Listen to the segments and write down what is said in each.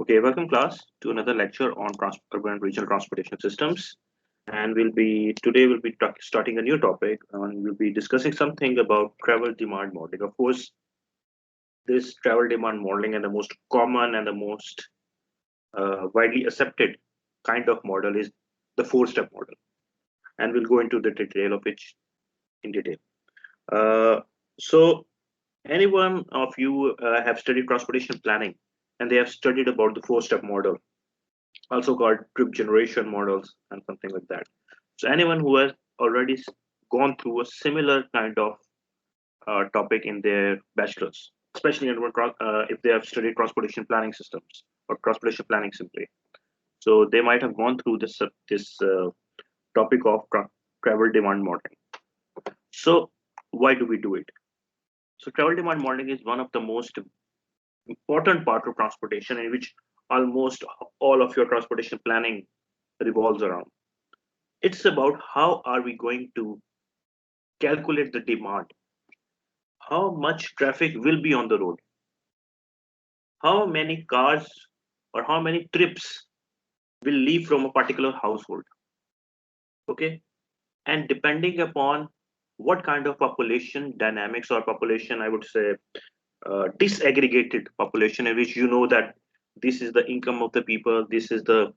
Okay, welcome class to another lecture on urban and regional transportation systems. And today we'll be starting a new topic and we'll be discussing something about travel demand modeling. Of course, this travel demand modeling and the most common and the most widely accepted kind of model is the four-step model. And we'll go into the detail of it in detail. Uh, so anyone of you have studied transportation planning and they have studied about the four-step model, also called trip generation models and something like that. So anyone who has already gone through a similar kind of topic in their bachelor's, especially if they have studied transportation planning systems or transportation planning simply. So they might have gone through this topic of travel demand modeling. So why do we do it? So travel demand modeling is one of the most important part of transportation in which almost all of your transportation planning revolves around. It's about how are we going to calculate the demand, how much traffic will be on the road, how many cars or how many trips will leave from a particular household. Okay, and depending upon what kind of population dynamics or population, I would say, disaggregated population in which you know that this is the income of the people, this is the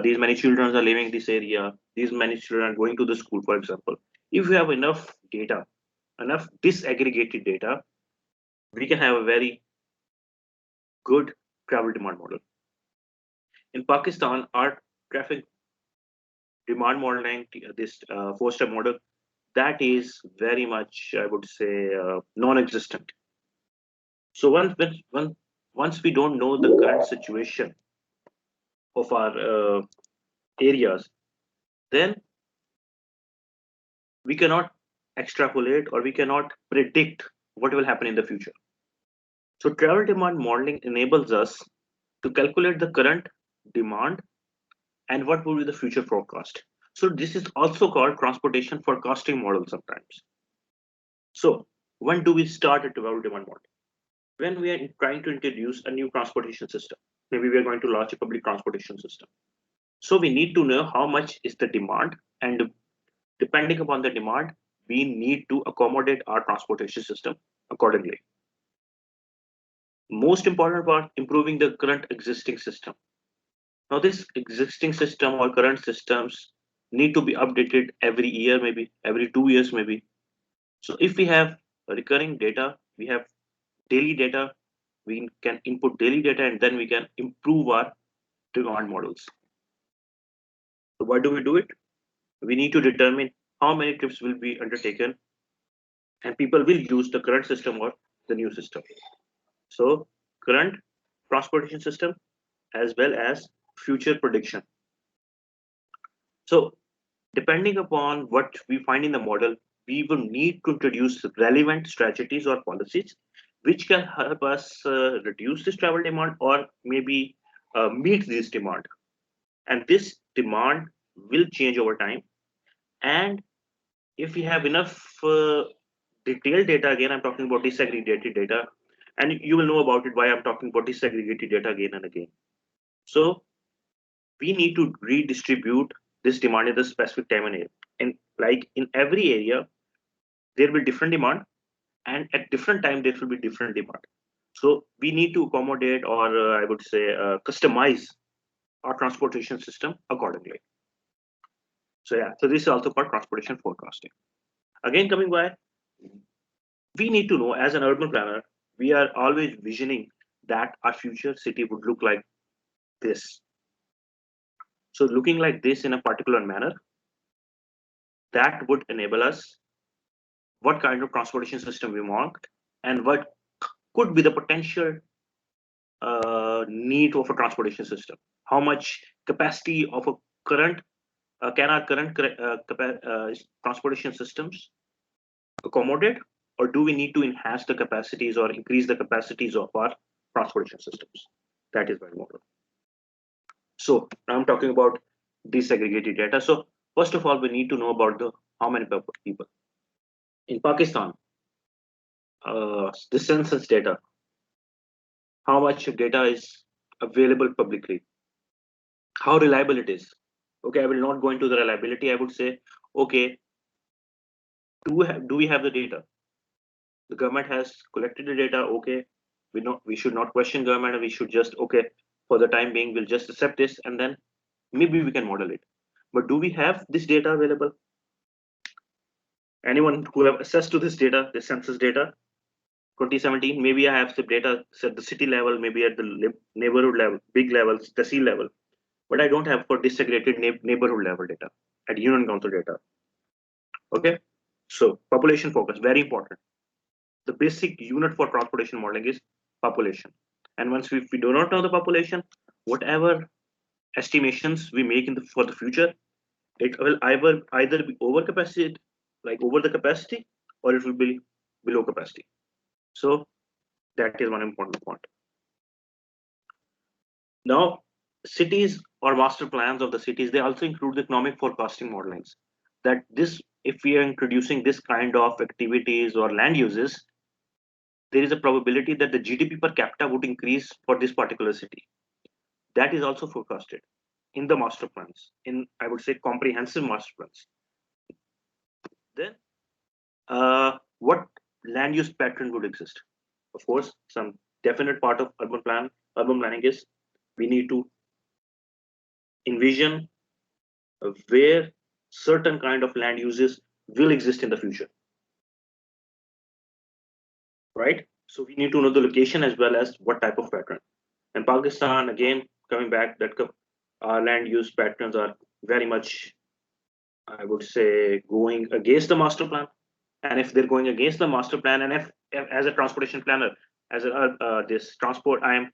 these many children are living in this area, these many children are going to the school, for example. If you have enough data, enough disaggregated data, we can have a very good travel demand model. In Pakistan, our traffic demand modeling, this four-step model, that is very much, I would say, non-existent. So once we don't know the current situation of our areas, then we cannot extrapolate or we cannot predict what will happen in the future. So travel demand modeling enables us to calculate the current demand and what will be the future forecast. So this is also called transportation forecasting model sometimes. So when do we start a travel demand model? When we are trying to introduce a new transportation system. Maybe we are going to launch a public transportation system. So we need to know how much is the demand, and depending upon the demand, we need to accommodate our transportation system accordingly. Most important part, improving the current existing system. Now this existing system or current systems need to be updated every year, maybe every 2 years, maybe. So if we have recurring data, we have daily data, we can input daily data and then we can improve our demand models. So why do we do it? We need to determine how many trips will be undertaken and people will use the current system or the new system. So current transportation system as well as future prediction. So depending upon what we find in the model, we will need to introduce relevant strategies or policies which can help us reduce this travel demand or maybe meet this demand. And this demand will change over time. And if we have enough detailed data, again, I'm talking about disaggregated data, and you will know about it why I'm talking about disaggregated data again and again. So we need to redistribute this demand in the specific time and area. And like in every area, there will be different demand, and at different time there will be different demand. So we need to accommodate or I would say customize our transportation system accordingly. So yeah, so this is also called transportation forecasting. Again, coming back, we need to know as an urban planner, we are always visioning that our future city would look like this. So looking like this in a particular manner, that would enable us what kind of transportation system we want and what could be the potential need of a transportation system. How much capacity of a current can our current transportation systems accommodate, or do we need to enhance the capacities or increase the capacities of our transportation systems? That is very important. So now I'm talking about disaggregated data. So first of all, we need to know about the how many people in Pakistan. The census data. How much data is available publicly, how reliable it is. Okay, I will not go into the reliability. I would say, okay, do we have the data? The government has collected the data. Okay, we should not question government. We should just, okay, for the time being, we'll just accept this, and then maybe we can model it. But do we have this data available? Anyone who have access to this data, this census data, 2017, maybe I have the data at the city level, maybe at the neighborhood level, big levels, the C level, but I don't have for disaggregated neighborhood level data at union council data. Okay, so population focus, very important. The basic unit for transportation modeling is population. And once if we do not know the population, whatever estimations we make for the future, it will either be over capacity, like over the capacity, or it will be below capacity. So that is one important point. Now, cities or master plans of the cities, they also include the economic forecasting modelings. That this, if we are introducing this kind of activities or land uses, there is a probability that the GDP per capita would increase for this particular city. That is also forecasted in the master plans, in, I would say, comprehensive master plans. Then, what land use pattern would exist? Of course, some definite part of urban planning is we need to envision where certain kind of land uses will exist in the future, right? So we need to know the location as well as what type of pattern. And Pakistan, again, coming back, that our land use patterns are very much, I would say, going against the master plan. And if they're going against the master plan, and if as a transportation planner, as this transport, I am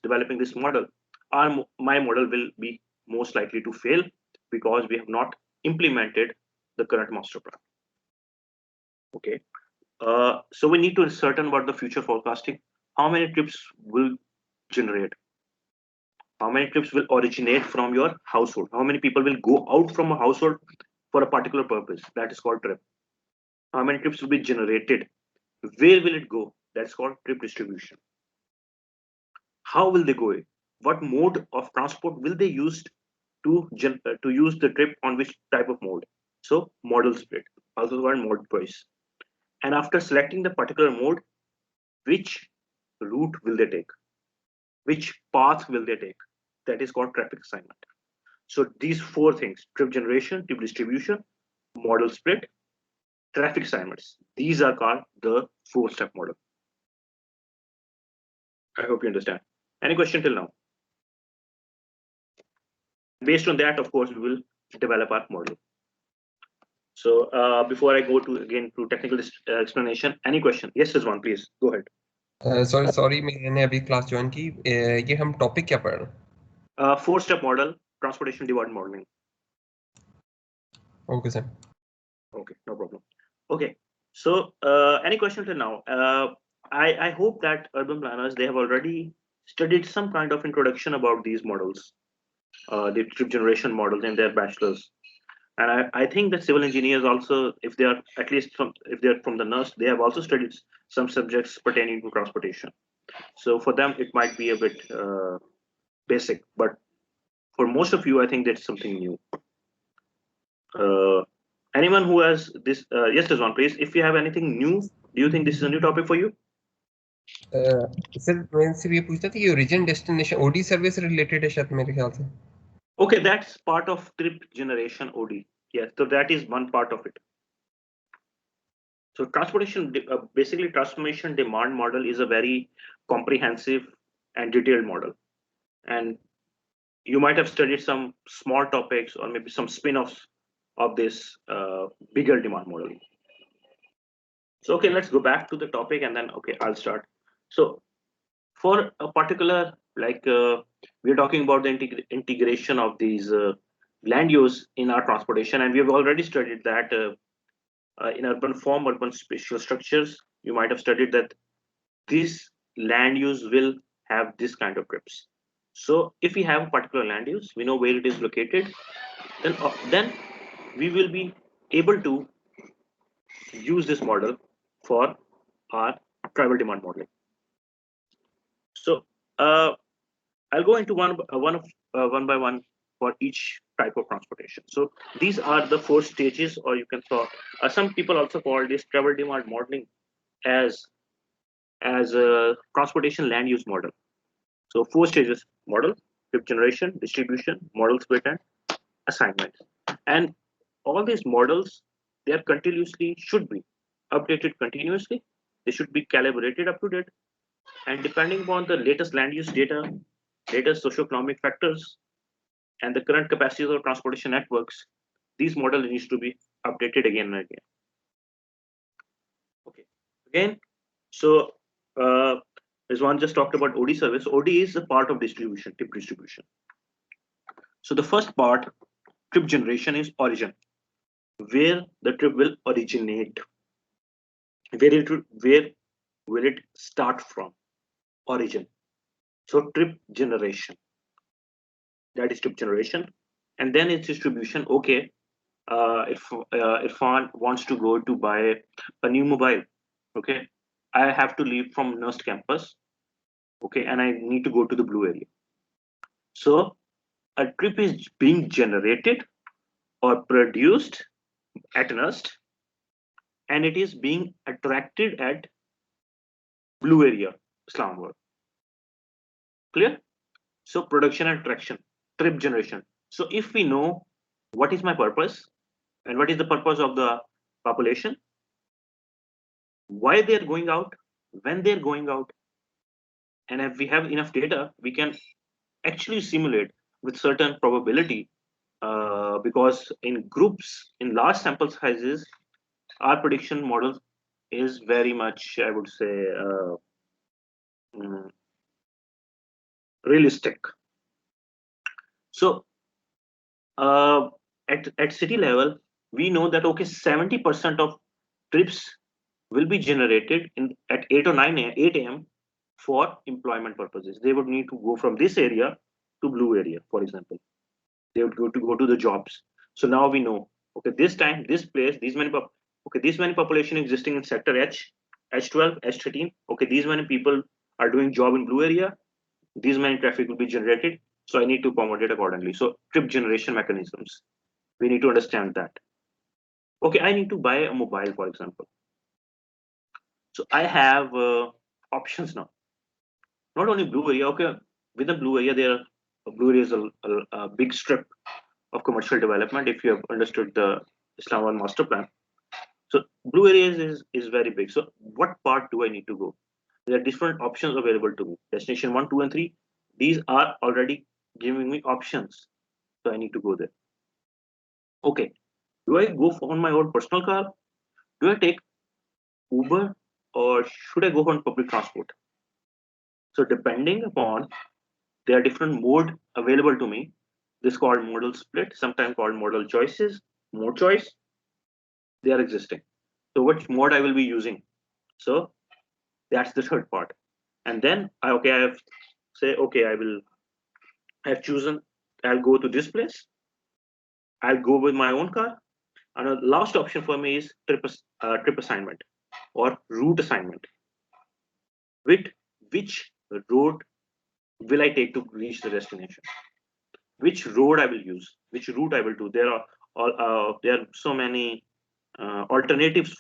developing this model, my model will be most likely to fail because we have not implemented the current master plan. Okay, so we need to ascertain about the future forecasting. How many trips will generate? How many trips will originate from your household? How many people will go out from a household for a particular purpose? That is called trip. How many trips will be generated? Where will it go? That's called trip distribution. How will they go? What mode of transport will they use to use the trip, on which type of mode? So model split, also called mode choice. And after selecting the particular mode, which route will they take? Which path will they take? That is called traffic assignment. So these four things: trip generation, trip distribution, model split, traffic assignments. These are called the 4-step model. I hope you understand. Any question till now? Based on that, of course, we will develop our model. So before I go to technical explanation, any question? Yes, Rizwan, please go ahead. Sorry मैंने अभी class join की ये हम topic क्या पढ़ रहे हैं 4-step model, transportation demand modeling. Okay sir. Okay, no problem. Okay, so any question till now? I hope that urban planners, they have already studied some kind of introduction about these models, the trip generation models in their bachelor's. And I think that civil engineers also, if they are at least if they're from the NERSC, they have also studied some subjects pertaining to transportation. So for them, it might be a bit basic, but for most of you, I think that's something new. Anyone who has this? Yes, Rizwan, please. If you have anything new, do you think this is a new topic for you? Sir मैं सिर्फ ये पूछता था कि origin destination OD service से related है शायद मेरे ख्याल से. Okay, that's part of trip generation OD. Yes, so that is one part of it. So transportation, basically transformation demand model is a very comprehensive and detailed model. And you might have studied some small topics or maybe some spin-offs of this bigger demand model. So, okay, let's go back to the topic and then, okay, I'll start. So for a particular, like we're talking about the integration of these land use in our transportation, and we have already studied that in urban form, urban spatial structures. You might have studied that this land use will have this kind of trips. So if we have a particular land use, we know where it is located, then we will be able to use this model for our travel demand modeling. So I'll go into one by one for each type of transportation. So these are the four stages, or you can call. Some people also call this travel demand modeling as a transportation land use model. So four stages: model, trip generation, distribution, model split, and assignment. And all these models, they are continuously should be updated continuously. They should be calibrated up to date, and depending upon the latest land use data, latest socioeconomic factors, and the current capacities of transportation networks, these models needs to be updated again and again. Okay, again, so uh, Rizwan just talked about OD service. OD is a part of distribution, tip distribution. So the first part, trip generation, is origin, where the trip will originate, where will it start from, origin. So trip generation, that is trip generation, and then its distribution. Okay, if Irfan wants to go to buy a new mobile, okay, I have to leave from NERST campus, okay, and I need to go to the blue area. So a trip is being generated or produced at NERST, and it is being attracted at blue area, Islamabad. Clear? So production and attraction, trip generation. So if we know what is my purpose and what is the purpose of the population, why they're going out, when they're going out, and if we have enough data, we can actually simulate with certain probability, because in groups, in large sample sizes, our prediction model is very much, I would say, mm, realistic. So at city level, we know that okay, 70% of trips will be generated at 8 or 8 a.m. for employment purposes. They would need to go from this area to blue area, for example. They would go to the jobs. So now we know, okay, this time, this place, these many population existing in sector H, H12, H13. Okay, these many people are doing job in blue area. These many traffic will be generated. So I need to accommodate accordingly. So trip generation mechanisms, we need to understand that. Okay, I need to buy a mobile, for example. So I have options now. Not only blue area. Okay, within blue area, blue area is a big strip of commercial development. If you have understood the Islamabad master plan, so blue areas is very big. So what part do I need to go? There are different options available to me. Destination 1, 2, and 3. These are already giving me options. So I need to go there. Okay. Do I go on my own personal car? Do I take Uber, or should I go on public transport? So depending upon, there are different mode available to me. This is called modal split, sometimes called modal choices, mode choice. They are existing. So which mode I will be using? So that's the third part. And then I have say, okay, I have chosen, I'll go to this place. I'll go with my own car. And the last option for me is trip assignment or route assignment. Which road will I take to reach the destination? Which road I will use? Which route I will do? There are so many alternatives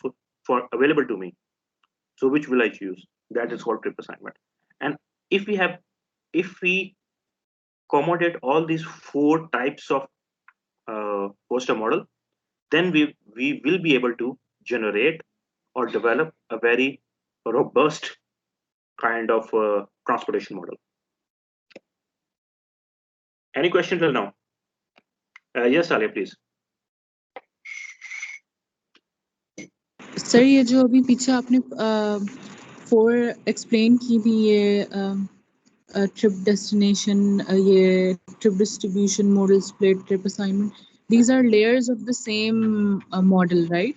for available to me. So which will I choose? That is called trip assignment. And if we accommodate all these four types of poster model, then we will be able to generate or develop a very robust kind of transportation model. Any question till now? Yes, Ali, please. Sir ये जो अभी पीछे आपने 4 explain की थी, ये trip destination, ये trip distribution, model split, trip assignment, these are layers of the same model, right?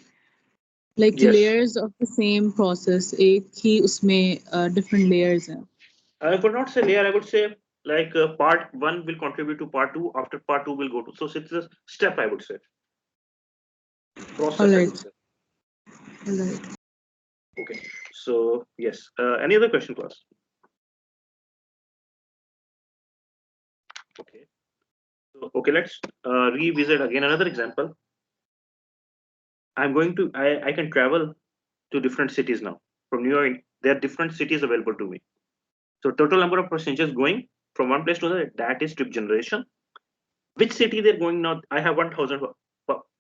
Like Yes. layers of the same process, एक ही उसमें different layers हैं. I would not say layer, I would say like part 1 will contribute to part 2, after part 2 will go to, so it's a step, I would say, process. All I right. would say. All right. Okay, so yes, any other question, class? So, okay, let's revisit again another example. I can travel to different cities now. From New York, there are different cities available to me. So total number of passengers going from one place to another, that is trip generation. Which city they're going now? I have 1,000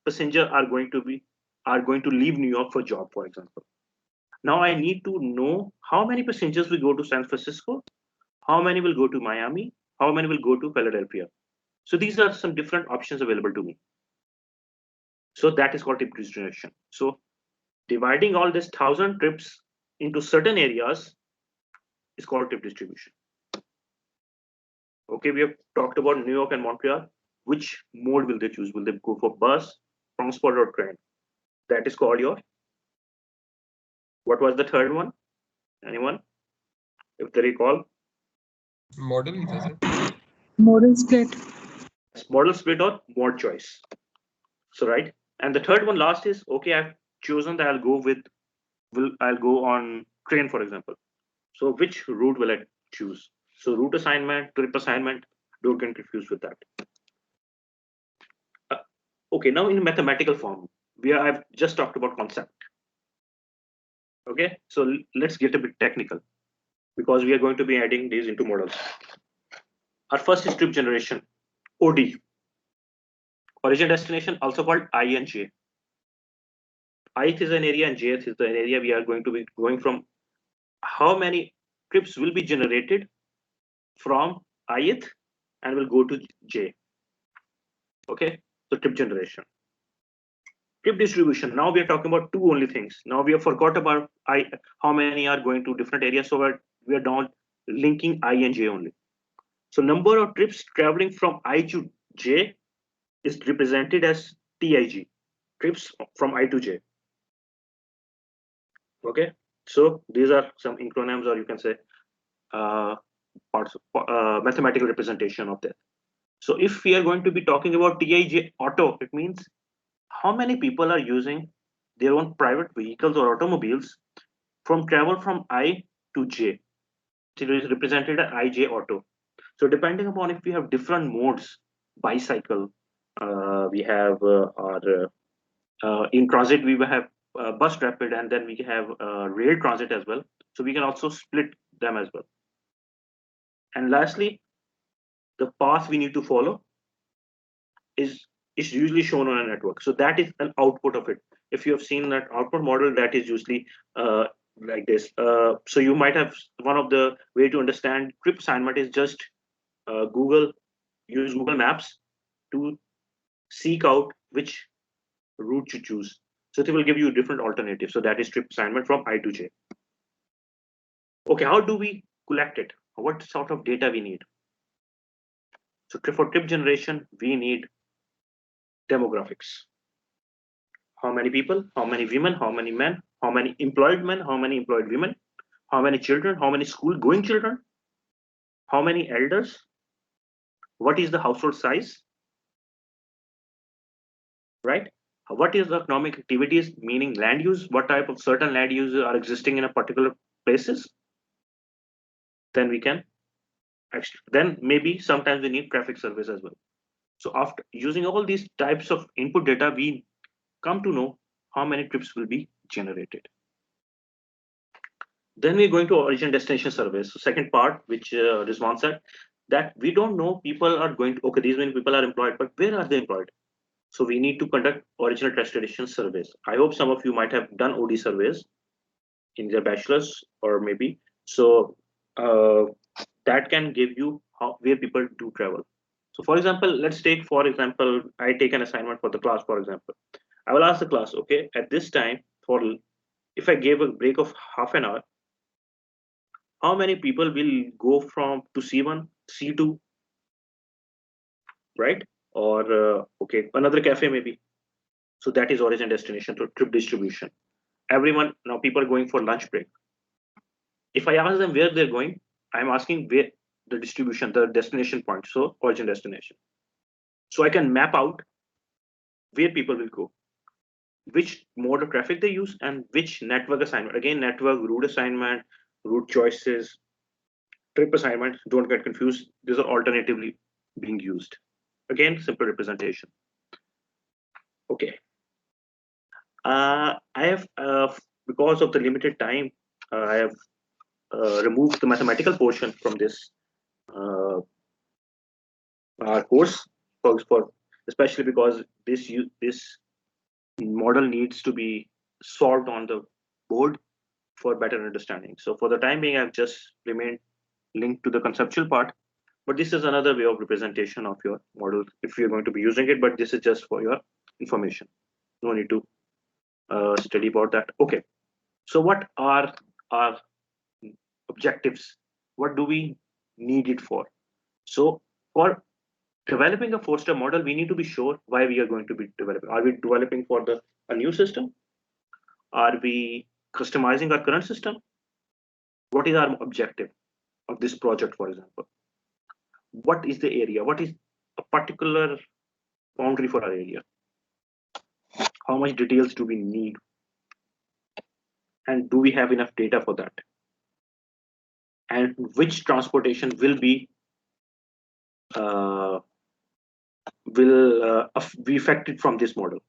passenger are going to leave New York for job, for example. Now I need to know how many passengers will go to San Francisco, how many will go to Miami, how many will go to Philadelphia. So these are some different options available to me. So that is called trip distribution. So dividing all these 1,000 trips into certain areas is called trip distribution. Okay, we have talked about New York and Montreal. Which mode will they choose? Will they go for bus, transport, or train? That is called your. What was the third one? Anyone? If they recall. Model ही था sir. Modal split. Model split or mode choice. So right. And the third one last is okay. I've chosen that I'll go on train, for example. So which route will I choose? So route assignment, trip assignment. Don't get confused with that. Okay, now in mathematical form, I've just talked about concept. Okay, so let's get a bit technical because we are going to be adding these into models. Our first is trip generation, OD. Origin destination, also called I and J. Ith is an area and jth is the area we are going to be going from. How many trips will be generated from ith and will go to J? Okay, so trip generation. Trip distribution. Now we are talking about two only things. Now we have forgot about how many are going to different areas. So we are now linking I and J only. So number of trips traveling from I to J is represented as TIG, trips from I to J. Okay, so these are some acronyms, or you can say parts of mathematical representation of that. So if we are going to be talking about TIJ auto, it means how many people are using their own private vehicles or automobiles from travel from I to J. It is represented as IJ auto. So depending upon if we have different modes, bicycle, we have in transit we will have bus rapid, and then we have rail transit as well. So we can also split them as well. And lastly, the path we need to follow is usually shown on a network. So that is an output of it. If you have seen that output model, that is usually like this. So you might have one of the way to understand trip assignment is just use Google Maps to seek out which route to choose. So they will give you different alternatives. So that is trip assignment from I to J. Okay, how do we collect it? What sort of data we need? So for trip generation, we need demographics. How many people, how many women, how many men, how many employed men, how many employed women, how many children, how many school going children, how many elders, what is the household size, right? What is the economic activities, meaning land use, what type of certain land uses are existing in a particular places. Then we can actually, then maybe sometimes we need traffic surveys as well. So after using all these types of input data, we come to know how many trips will be generated. Then we're going to origin destination surveys. So second part, which Rizwan said, that we don't know people are going to, okay, these many people are employed, but where are they employed? So we need to conduct original destination surveys. I hope some of you might have done OD surveys in their bachelor's or maybe. So that can give you where people do travel. So for example, let's take, for example, I take an assignment for the class, for example. I will ask the class, okay, at this time, if I gave a break of half an hour, how many people will go from to C1, C2, right? Or okay, another cafe maybe. So that is origin destination to trip distribution. Everyone, now people are going for lunch break. If I ask them where they're going, I'm asking where the distribution, the destination point, so origin destination. So I can map out where people will go, which mode of traffic they use, and which network assignment. Again, network, route assignment, route choices, trip assignment, don't get confused. These are alternatively being used, Again, simple representation. Okay. I have, because of the limited time, I have removed the mathematical portion from this course, for especially because this model needs to be solved on the board for better understanding. So for the time being, I've just remained linked to the conceptual part. But this is another way of representation of your model if you're going to be using it. But this is just for your information. No need to study about that. Okay. So what are our objectives? What do we need it for? So for developing a four-step model, we need to be sure why we are going to be developing. Are we developing for a new system? Are we customizing our current system? What is our objective of this project, for example? What is the area? What is a particular boundary for our area? How much details do we need? And do we have enough data for that? And which transportation will be affected from this model?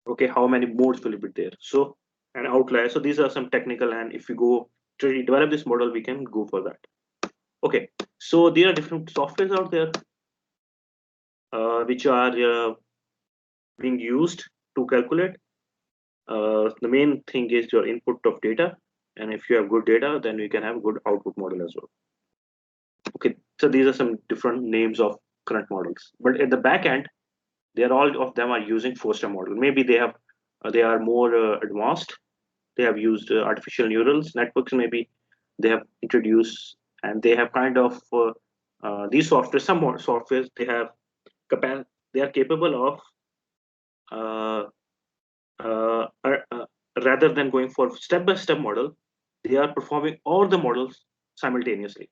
Okay, how many modes will be there? So an outlier. So these are some technical, and if we go to develop this model, we can go for that. Okay, so there are different softwares out there which are being used to calculate. The main thing is your input of data, and if you have good data, then you can have good output model as well. Okay, so these are some different names of current models, but at the back end, they are all of them are using four-step model. Maybe they are more advanced. They have used artificial neurals networks. Maybe they have introduced, and they have kind of these software. Some more softwares they have they are capable of rather than going for step-by-step model, they are performing all the models simultaneously.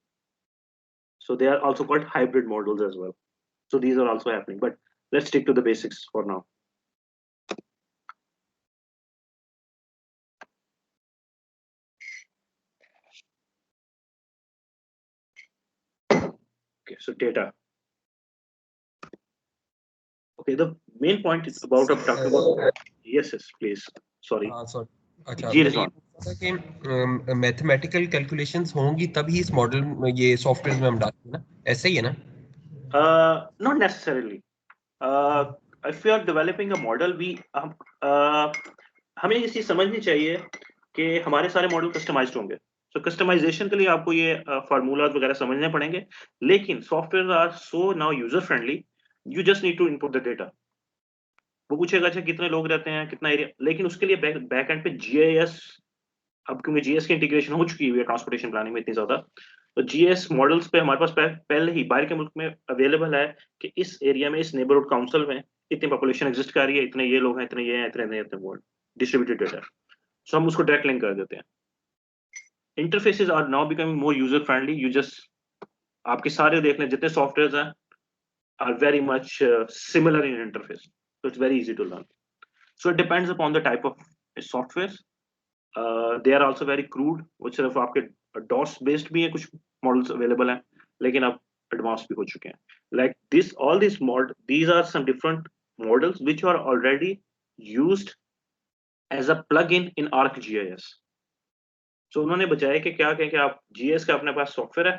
So they are also called hybrid models as well. So these are also happening, but let's stick to the basics for now. Okay, so data. Okay, the main point is about talking about. Yes, please. Sorry. sorry. अच्छा जी, मैंने ये रिजवान। पूछा था कि mathematical calculations होंगी तभी इस model ये सॉफ्टवेयर में हम डालते हैं ना, ऐसे ही है ना? Not necessarily. If you are developing a model, हमें ये चीज समझनी चाहिए कि हमारे सारे मॉडल कस्टमाइज्ड होंगे. So कस्टमाइजेशन के लिए आपको ये फार्मूलाज वगैरह समझने पड़ेंगे, लेकिन software are so now user friendly. You just need to input the data. वो पूछेगा अच्छा कितने लोग रहते हैं, कितना एरिया, लेकिन उसके लिए बैक एंड पे जीआईएस, अब क्योंकि जीएस की इंटीग्रेशन हो चुकी है ट्रांसपोर्टेशन प्लानिंग में इतनी ज्यादा, तो जीएस मॉडल्स पे हमारे पास पहले ही बाहर के मुल्क में अवेलेबल है कि इस एरिया में, इस नेबरहुड काउंसिल में इतनी पॉपुलेशन एग्जिस्ट कर रही है, इतने ये लोग हैं, इतने ये हैं, इतने वर्ड डिस्ट्रीब्यूटेड डेटा. सो हम उसको डायरेक्ट लिंक कर देते हैं. Interfaces are now becoming more user friendly. You just आपके सारे देख लें जितने सॉफ्टवेयर हैं are very much similar in interface, so it's very easy to learn. So it depends upon the type of software. They are also very crude, वो सिर्फ आपके DOS based भी है, कुछ models available हैं, लेकिन अब advanced भी हो चुके हैं. Like this, all these these are some different models which are already used as a plugin in ArcGIS. So उन्होंने बजाय कि क्या कहें कि आप GIS का अपने पास सॉफ्टवेयर है,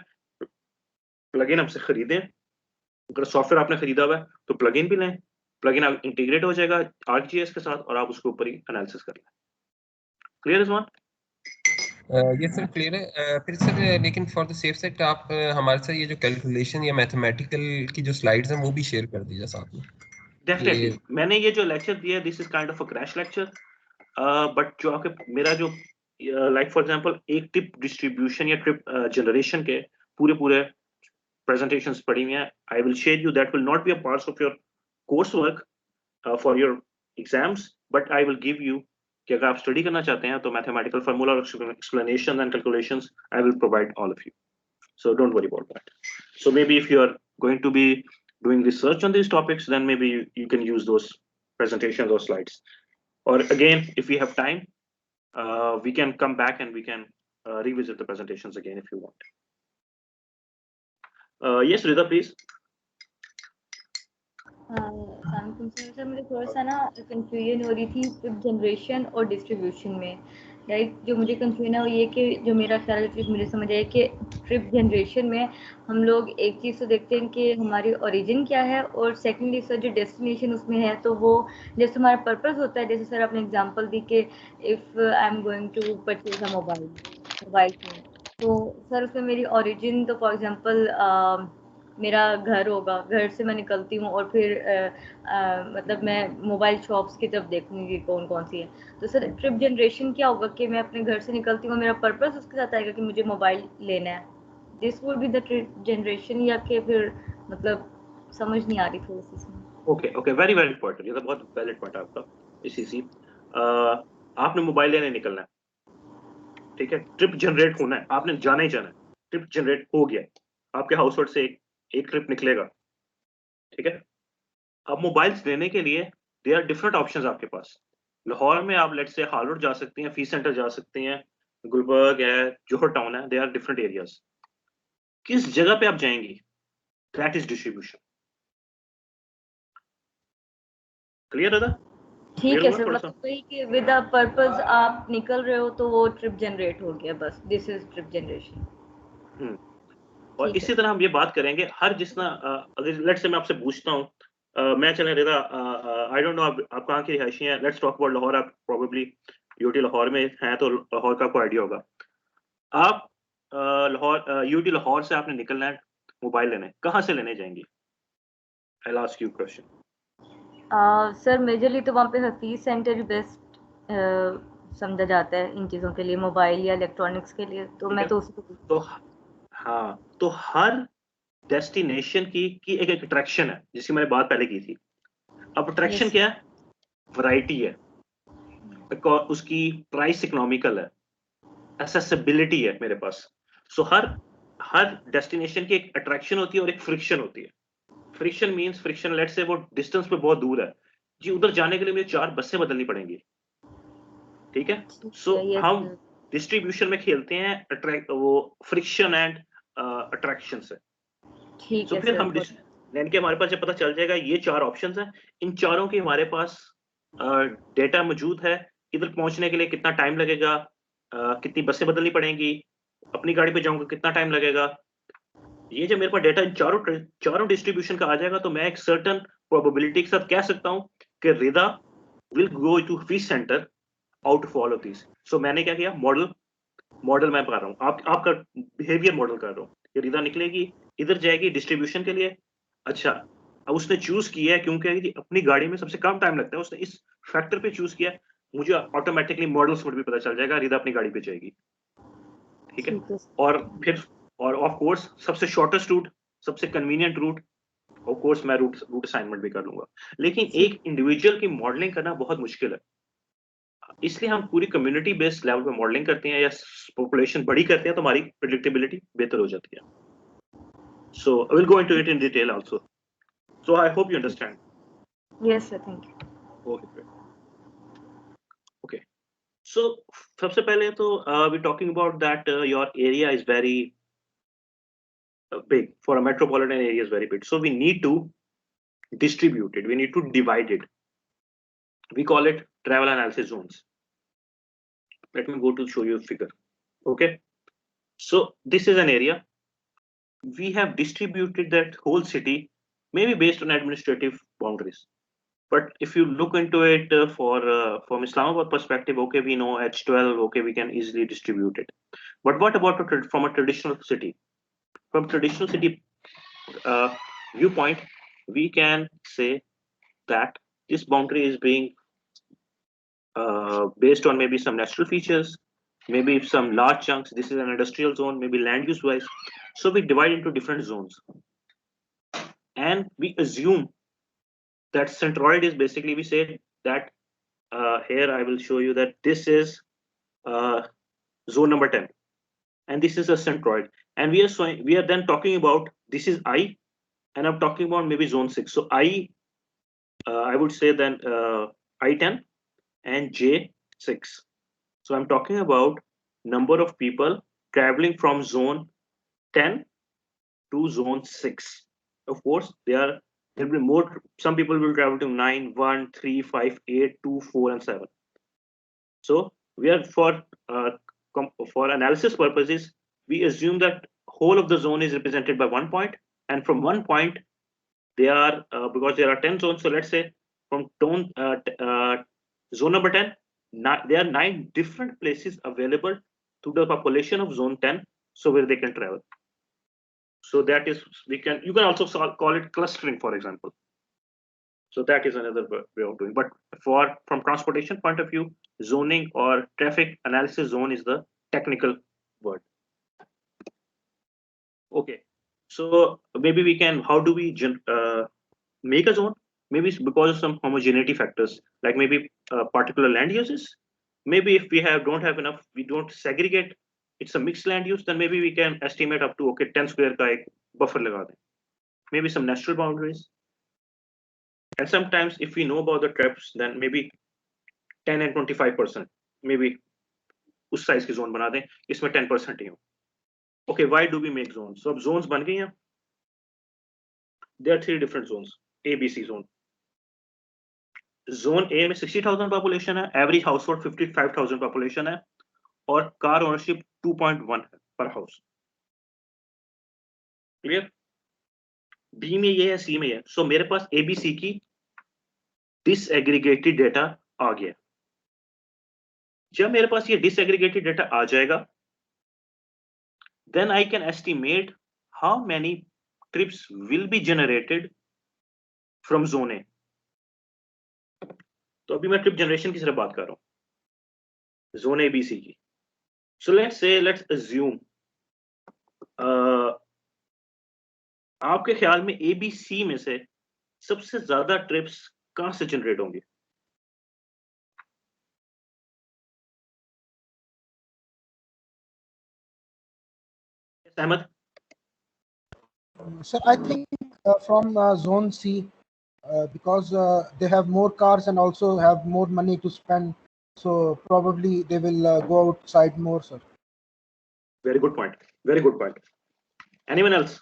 प्लगइन हमसे खरीदें. अगर सॉफ्टवेयर आपने खरीदा हुआ है तो प्लगइन भी लें. प्लगइन आप इंटीग्रेट हो जाएगा ArcGIS के साथ और आप उसके ऊपर ही एनालिसिस कर लें. Clear is one? ये सर क्लियर है. फिर सर लेकिन फॉर द सेफ साइड आप हमारे साथ ये जो कैलकुलेशन या मैथमेटिकल की जो स्लाइड्स हैं वो भी शेयर कर दीजिए साथ में. डेफिनेटली. मैंने ये जो लेक्चर दिया है, this is kind of a crash lecture, but जो आपके मेरा जो लाइक फॉर एग्जांपल एक टिप डिस्ट्रीब्यूशन या ट्रिप जनरेशन के पूरे presentations पढ़ी हुई हैं. I will share you that will not be a part of your coursework for your exams, but I will give you कि अगर आप स्टडी करना चाहते हैं तो मैथमेटिकल फार्मूला और explanation and calculations I will provide all of you. So don't worry about that. So maybe if you are going to be doing research on these topics, then maybe you can use those presentations or slides. Or again, if we have time, we can come back and we can revisit the presentations again if you want. Yes, Rida, please. Sir मुझे थोड़ा सा ना confusion हो रही थी trip generation और distribution में। Right, जो मुझे कंफ्यूजन है वो ये कि जो मेरा ख्याल है मुझे समझ आया कि ट्रिप जनरेशन में हम लोग एक चीज़ तो देखते हैं कि हमारी ओरिजिन क्या है, और सेकेंडली सर जो डेस्टिनेशन उसमें है तो वो जैसे हमारा पर्पस होता है, जैसे सर आपने एग्जांपल दी कि if I am going to purchase a mobile phone, तो सर उसमें मेरी ओरिजिन तो फॉर एग्जांपल मेरा घर होगा, घर से मैं निकलती हूँ और फिर मतलब मैं मोबाइल शॉप्स की तरफ देखूंगी कौन कौन सी है। तो सर ट्रिप जनरेशन क्या होगा कि मैं अपने घर से निकलती हूँ, मेरा पर्पस उसके साथ आएगा कि मुझे मोबाइल लेना है, this would be the trip generation, या कि फिर मतलब समझ नहीं आ रही थोड़ी सी इसमें। Okay okay, very very important, ये तो बहुत वैलिड पॉइंट है आपका। इसी आपने मोबाइल लेने निकलना है, ठीक है, ट्रिप जनरेट होना है, आपने जाना ही जाना है, ट्रिप जनरेट हो गया, आपके हाउस होल्ड से एक ट्रिप निकलेगा, ठीक है। अब मोबाइल्स लेने के लिए देयर आर डिफरेंट ऑप्शंस आपके पास। लाहौर में आप लेट्स से हालुर जा सकते हैं, फी सेंटर जा सकते हैं, गुलबर्ग है, जोहर टाउन है, दे आर डिफरेंट एरियाज। किस जगह पे आप जाएंगी, दैट इज डिस्ट्रीब्यूशन। क्लियर है? ठीक क्लियर है हुआ सर, थोड़ा सा? मतलब वही कि विद अ पर्पस आप निकल रहे हो तो वो ट्रिप जनरेट हो गया, बस दिस इज ट्रिप जनरेशन। और ठीक है इसी तरह हम ये बात करेंगे हर जिसना अगर लेट्स से मैं आपसे पूछता हूँ, मैं चले रिदा, आई डोंट नो आप कहाँ की रिहायशी हैं, लेट्स टॉक अबाउट लाहौर। आप प्रोबेबली यूटी लाहौर में हैं तो लाहौर का कोई आइडिया होगा। आप लाहौर यूटी लाहौर से आपने निकलना है मोबाइल लेने, कहाँ से लेने जाएंगी? I will ask you question. Sir majorly तो वहाँ पे हफीज सेंटर ही बेस्ट समझा जाता है इन चीज़ों के लिए, मोबाइल या इलेक्ट्रॉनिक्स के लिए, तो ठीक मैं है, तो उसी को। तो हाँ, तो हर डेस्टिनेशन की एक अट्रैक्शन है जिसकी मैंने बात पहले की थी। अब अट्रैक्शन यस क्या है? वैरायटी है, उसकी प्राइस इकोनॉमिकल है, एक्सेसिबिलिटी है मेरे पास। सो हर डेस्टिनेशन की एक अट्रैक्शन होती है और एक फ्रिक्शन होती है। Friction means friction, let's say वो डिस्टेंस पे बहुत दूर है जी, उधर जाने के लिए मुझे 4 बसें बदलनी पड़ेंगी, ठीक है। ठीक सो है, यस हम सर। डिस्ट्रीब्यूशन में खेलते हैं अट्रैक्ट वो फ्रिक्शन एंड अट्रैक्शन से। ठीक सो है फिर सर, हम बहुत यानी कि हमारे पास जब पता चल जाएगा ये 4 ऑप्शंस हैं, इन चारों की हमारे पास डेटा मौजूद है, इधर पहुंचने के लिए कितना टाइम लगेगा, कितनी बसें बदलनी पड़ेंगी, अपनी गाड़ी पे जाऊंगा कितना टाइम लगेगा। ये जब मेरे पास डेटा इन चारों डिस्ट्रीब्यूशन का आ जाएगा तो मैं एक सर्टेन प्रोबेबिलिटी के साथ कह सकता हूँ कि Rida will go to fees centre out of all of this. So मैंने क्या किया, मॉडल मैं कर रहा हूँ, आपका बिहेवियर मॉडल कर रहा हूँ कि रिदा निकलेगी, इधर जाएगी डिस्ट्रीब्यूशन के लिए। अच्छा, अब उसने चूज किया है क्योंकि अपनी गाड़ी में सबसे कम टाइम लगता है, उसने इस फैक्टर पे चूज किया, मुझे ऑटोमेटिकली मॉडल स्पीड भी पता चल जाएगा, रिदा अपनी गाड़ी पे जाएगी, ठीक है। ठीक है और फिर और ऑफ कोर्स सबसे शॉर्टेस्ट रूट, सबसे कन्वीनियंट रूट, ऑफ कोर्स मैं रूट असाइनमेंट भी कर लूंगा। लेकिन ठीक। एक इंडिविजुअल की मॉडलिंग करना बहुत मुश्किल है, इसलिए हम पूरी कम्युनिटी बेस्ड लेवल पे मॉडलिंग करते हैं या पॉपुलेशन बड़ी करते हैं तो हमारी प्रेडिक्टेबिलिटी बेहतर हो जाती है। So I will go into it in detail also, so I hope you understand. Yes sir, thank you. Okay great. Okay, so सबसे पहले तो we talking about that your area is very big, for a metropolitan area is very big, so we need to distribute it, we need to divide it. We call it travel analysis zones. Let me go to show you a figure. Okay, so this is an area, we have distributed that whole city maybe based on administrative boundaries, but if you look into it from Islamabad perspective, okay, we know H12, okay, we can easily distribute it. But what about from a traditional city? From traditional city viewpoint, we can say that this boundary is being based on maybe some natural features, maybe some large chunks. This is an industrial zone, maybe land use wise. So we divide into different zones, and we assume that centroid is basically, we say that here I will show you that this is uh, zone number 10, and this is a centroid, and we are then talking about this is I, and I'm talking about maybe zone 6. So I would say then I10 and J6. So I'm talking about number of people traveling from zone 10 to zone 6. Of course, they are there'll be more. Some people will travel to 9, 1, 3, 5, 8, 2, 4, and 7. So we are for analysis purposes, we assume that whole of the zone is represented by 1 point, and from 1 point they are because there are 10 zones. So let's say from zone number 10, there are 9 different places available to the population of zone 10, so where they can travel. So that is, you can also call it clustering, for example. So that is another way of doing. But from transportation point of view, zoning or traffic analysis zone is the technical word. Okay, so maybe we can, how do we make a zone? Maybe it's because of some homogeneity factors, like maybe particular land uses. Maybe if we don't have enough, we don't segregate, it's a mixed land use, then maybe we can estimate up to 10 square ka ek buffer laga de. Maybe some natural boundaries. And sometimes if we know about the trips, then maybe 10 and 25%, maybe उस size की zone बना दें, इसमें 10% ही हो. Okay, why do we make zones? So अब zones बन गई हैं. There are 3 different zones, A, B, C zone. Zone A में 60,000 population है, average household 55,000 population है, और car ownership 2.1 है per house. Clear? B में ये है, C में ये. So मेरे पास A, B, C की disaggregated data आ गया. जब मेरे पास ये disaggregated data आ जाएगा, then I can estimate how many trips will be generated from zone A. तो अभी मैं ट्रिप जनरेशन की सिर्फ बात कर रहा हूँ, zone A, B, C की. So let's assume आपके ख्याल में A, B, C में से सबसे ज्यादा ट्रिप्स कहां से जनरेट होंगे? Ahmed? Sir, I think from zone C, because they have more cars and also have more money to spend, so probably they will go outside more, sir. Very good point. Very good point. Anyone else?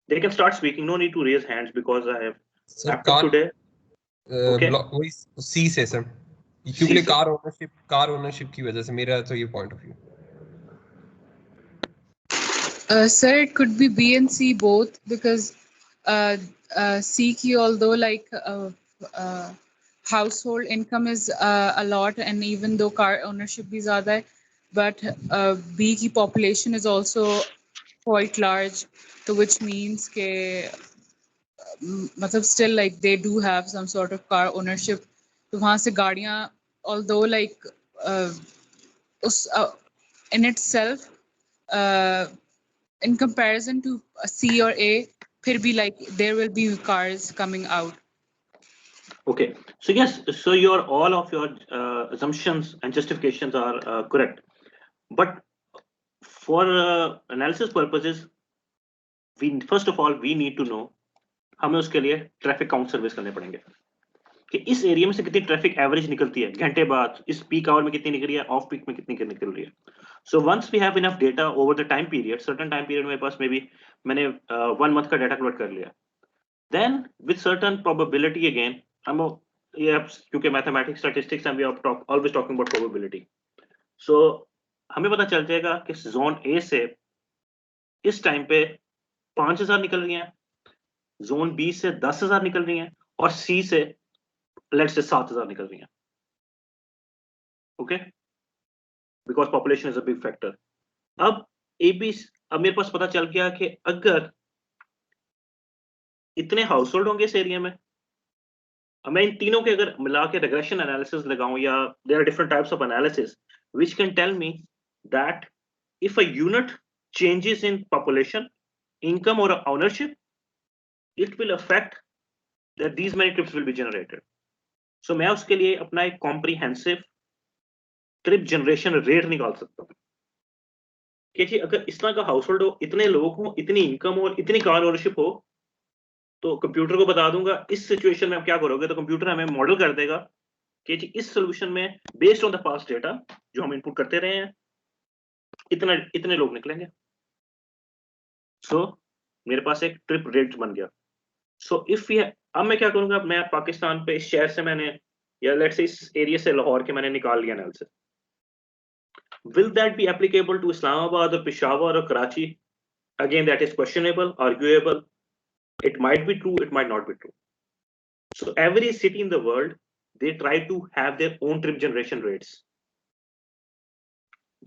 They can start speaking. No need to raise hands because I have laptop today. Okay. वही C से sir, क्योंकि car ownership की वजह से मेरा तो ये point of view. Sir, it could be B and C both, because C key, although like household income is a lot, and even though car ownership is zyada hai, but B key population is also quite large, so which means ke matlab still like they do have some sort of car ownership. तो वहाँ से गाड़ियाँ, although like in itself in comparison to C or A, फिर भी like there will be cars coming out. Okay, so yes, so all of your assumptions and justifications are correct, but for analysis purposes, first of all we need to know, हमें उसके लिए traffic count service करने पड़ेंगे कि इस area में से कितनी ट्रैफिक एवरेज निकलती है घंटे बाद, इस पीक आवर में कितनी निकल रही है, ऑफ पीक में कितनी निकल रही है. So once we have enough data over the time period, certain time period मेरे पास मैंने 1 मंथ का डाटा कलेक्ट कर लिया, then with certain probability again, हम क्योंकि mathematics statistics and we are always talking about probability, so हमें पता चल जाएगा कि जोन ए से इस टाइम पे 5,000 निकल रही हैं, जोन बी से 10,000 निकल रही हैं, और सी से लेट्स से 7,000 निकल रही हैं. Okay, because population is a big factor. अब मेरे पास पता चल गया कि अगर इतने हाउसहोल्ड होंगे इस एरिया में, मैं इन तीनों के अगर मिला के रिग्रेशन एनालिसिस लगाऊं, या there are different types of analysis which can tell me that if a unit changes in population, income or ownership, it will affect that these many trips will be generated. So मैं उसके लिए अपना एक comprehensive trip generation rate निकाल सकता हूँ कि जी अगर इस तरह का हाउसहोल्ड हो, इतने लोग हो, इतनी इनकम हो और इतनी कार ओनरशिप हो, तो कंप्यूटर को बता दूंगा इस सिचुएशन में आप क्या करोगे, तो कंप्यूटर हमें मॉडल कर देगा कि जी इस सोल्यूशन में based on the past data जो हम इनपुट करते रहे हैं, इतने लोग निकलेंगे. So मेरे पास एक ट्रिप रेट बन गया. सो इफ ये अब मैं क्या करूंगा, मैं पाकिस्तान पे इस शहर से मैंने या लेट्स से इस एरिया से लाहौर के मैंने निकाल लिया analysis. Will that be applicable to Islamabad or Peshawar or Karachi? Again, that is questionable, arguable. It might be true, it might not be true. So every city in the world, they try to have their own trip generation rates.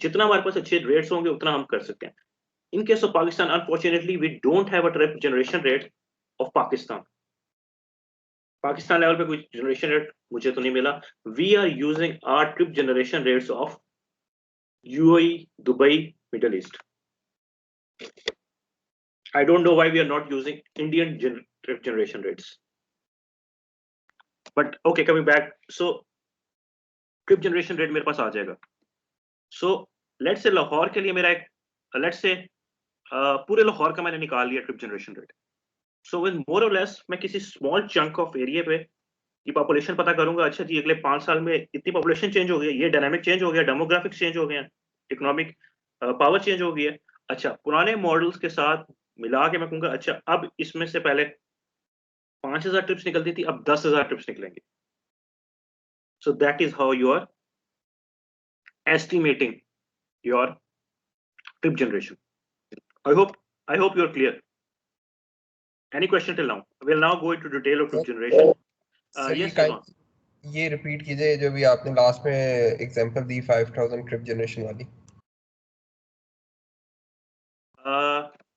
जितना हमारे पास अच्छे rates होंगे उतना हम कर सकते हैं. In case of Pakistan, unfortunately, we don't have a trip generation rate of Pakistan. Pakistan level पे कोई generation rate मुझे तो नहीं मिला. We are using our trip generation rates of UAE, Dubai, Middle East. I don't know why we are not using Indian trip generation rates. But okay, coming back. So trip generation rate मेरे पास आ जाएगा. So let's say Lahore के लिए मेरा एक let's say पूरे लाहौर का मैंने निकाल लिया trip generation rate. So with more or less मैं किसी small chunk of area पे ये population पता करूंगा. अच्छा जी, अगले 5 साल में इतनी population change हो गई है, ये dynamic change हो गया, demographics change हो गए हैं, economic power change हो गई है. अच्छा, पुराने मॉडल्स के साथ मिला के मैं कहूंगा अच्छा अब इसमें से पहले 5000 ट्रिप्स निकलती थी, अब 10,000 ट्रिप्स निकलेंगे. So that is how you are estimating your trip generation. I hope you are clear. Any question till now? We'll now go into detail of trip generation. Yes, Rizwan. ये repeat कीजिए जो भी आपने last में example दी 5000 trip generation वाली.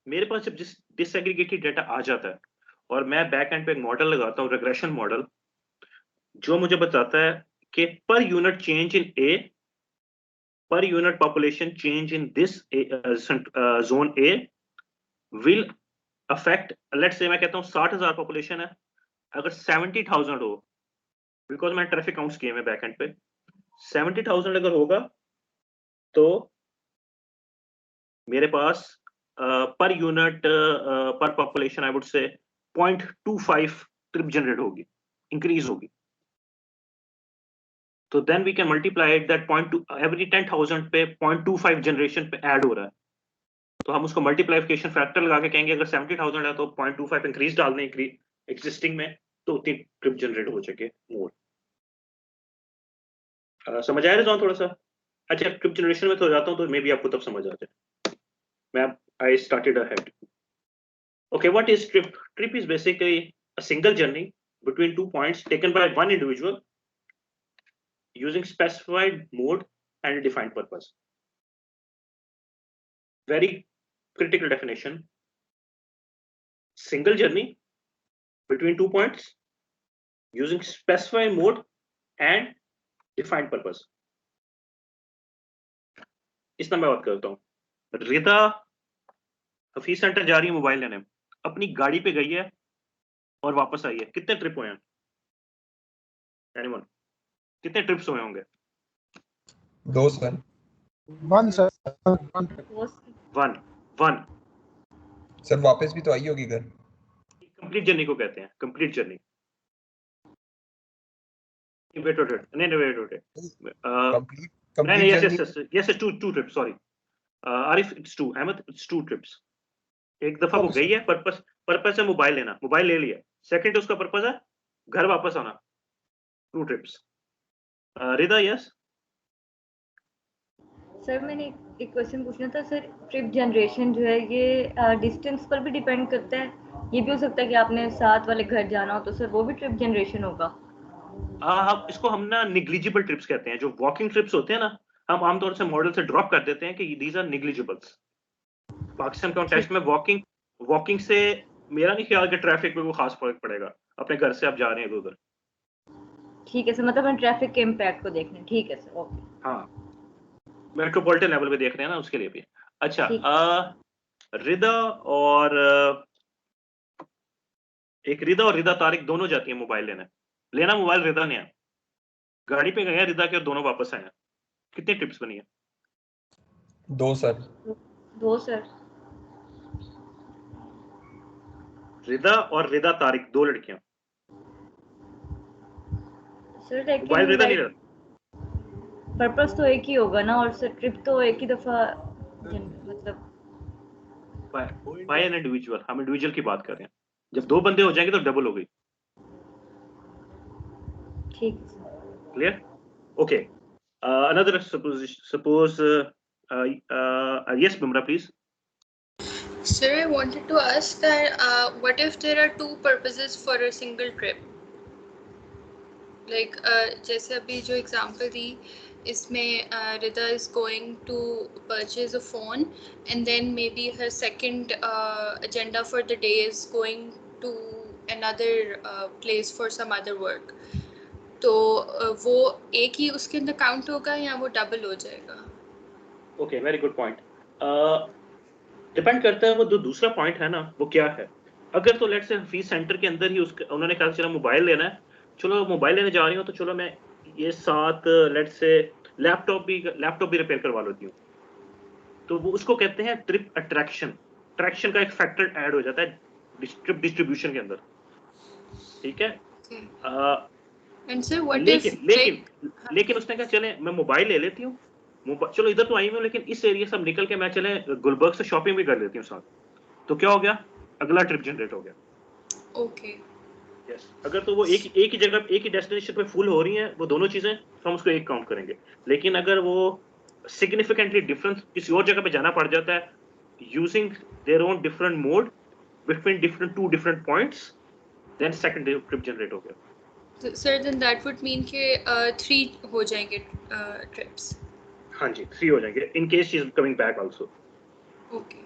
मेरे पास जब disaggregated data आ जाता है और मैं बैक एंड पे एक मॉडल लगाता हूँ, रिग्रेशन मॉडल, जो मुझे बताता है कि per unit change in A, per unit population change in this zone A will affect. Let's say मैं कहता हूँ 60,000 पॉपुलेशन है, अगर 70,000 हो, बिकॉज मैंने ट्रैफिक काउंट्स किए हैं बैक एंड पे, 70,000 अगर होगा तो मेरे पास पर यूनिट पर population I would say 0.25 trip generate होगी, इंक्रीज होगी. तो then we can multiply that 0.2 every 10,000 पे 0.25 जनरेशन पे ऐड हो रहा है, तो हम उसको मल्टीप्लाइकेशन फैक्टर लगा के कहेंगे अगर 70,000 है तो 0.25 इंक्रीज डाल दें एक्सिस्टिंग में, तो उतनी ट्रिप जनरेट हो सके मोर. समझ आया रिजवान थोड़ा सा? अच्छा, ट्रिप जनरेशन में तो जाता हूँ तो मे बी आपको तब समझ आ जाए. I started ahead. Okay, what is trip? Trip is basically a single journey between 2 points taken by one individual using specified mode and a defined purpose. Very critical definition. Single journey between 2 points using specified mode and defined purpose. इस number बात करता हूँ. रिदा Hafeez centre जा रही है mobile लेने, अपनी गाड़ी पे गई है और वापस आई है. कितने ट्रिप हुए हैं? एनीवन? कितने ट्रिप्स हुए होंगे? 2 सर. 1 sir. 1 सर वापस भी तो आई होगी घर. कंप्लीट जर्नी को कहते हैं complete journey. Wait complete yes 2 trips. Sorry Arif, it's 2. Ahmad, it's 2 trips. एक दफा वो गई है, पर्पस है मोबाइल लेना, मोबाइल ले लिया. सेकंड उसका पर्पस है घर वापस आना. 2 ट्रिप्स. रिदा यस सर, मैंने एक क्वेश्चन पूछना था सर. ट्रिप जनरेशन जो है ये डिस्टेंस पर भी डिपेंड करता है? ये भी हो सकता है कि आपने साथ वाले घर जाना हो तो सर वो भी ट्रिप जनरेशन होगा? हाँ, इसको हम ना निग्लिजिबल ट्रिप्स कहते हैं. जो वॉकिंग ट्रिप्स होते हैं ना, हम आमतौर से मॉडल से ड्रॉप कर देते हैं कि दीज आर निग्लिजिबल्स. पाकिस्तान कॉन्टेक्स्ट में वॉकिंग से मेरा नहीं ख्याल कि ट्रैफिक पे कोई खास फर्क पड़ेगा. अपने घर से आप जा रहे हैं उधर. ठीक है सर, मतलब हम ट्रैफिक के इम्पैक्ट को देख रहे हैं. ठीक है सर, ओके. हाँ, मेट्रोपॉलिटन लेवल पे देख रहे हैं ना, उसके लिए भी. अच्छा, रिदा और रिदा तारिक दोनों जाती हैं मोबाइल लेना मोबाइल रिदा ने है. गाड़ी पे गए रिदा के, दोनों वापस आए. कितनी ट्रिप्स बनी है? 2 सर. 2 सर. रिदा और रिदा तारिक 2 लड़कियां. सर लेकिन मोबाइल रिदा नहीं रहता. पर्पस तो एक ही होगा ना, और सर ट्रिप तो एक ही दफा मतलब बाय एन इंडिविजुअल, हम इंडिविजुअल की बात कर रहे हैं। जब दो बंदे हो जाएंगे तो डबल हो गई। ठीक। Clear? Okay, another suppose yes Bimra, please. Sir, I wanted to ask that what if there are two purposes for a single trip? Like जैसे अभी जो example दी, इसमें Rida is going to purchase a phone, and then maybe her second agenda for the day is going to another place for some other work. तो वो एक ही उसके अंदर count होगा या वो डबल हो जाएगा? Okay, very good point. Depend करता है वो जो दूसरा पॉइंट है ना वो क्या है। अगर तो लेट्स से हफीज सेंटर के अंदर ही उसके उन्होंने कहा चलो मोबाइल लेना है, चलो मोबाइल लेने जा रही हूँ तो चलो मैं ये साथ लेट्स से लैपटॉप भी रिपेयर करवा लेती हूँ, तो वो उसको कहते हैं ट्रिप अट्रैक्शन। अट्रैक्शन का एक फैक्टर ऐड हो जाता है ट्रिप डिस्ट्रीब्यूशन के अंदर, ठीक है। लेकिन उसने कहा चले मैं मोबाइल ले लेती हूँ, चलो इधर तो आई हूँ लेकिन इस एरिया से अब निकल के मैं चले गुलबर्ग से शॉपिंग भी कर लेती हूँ साथ, तो क्या हो गया, अगला ट्रिप जनरेट हो गया। ओके, यस, अगर तो वो एक ही जगह एक ही डेस्टिनेशन पे फुल हो रही हैं वो दोनों चीजें, तो हम उसको एक काउंट करेंगे। लेकिन अगर वो सिग्निफिकेंटली डिफरेंस किसी और जगह पे जाना पड़ जाता है using their own different mode between two different points, then second trip generate हो गया। Sir then that would mean कि 3 हो जाएंगे ट्रिप्स। हाँ जी, 3 हो जाएंगे in case she is coming back also. Okay,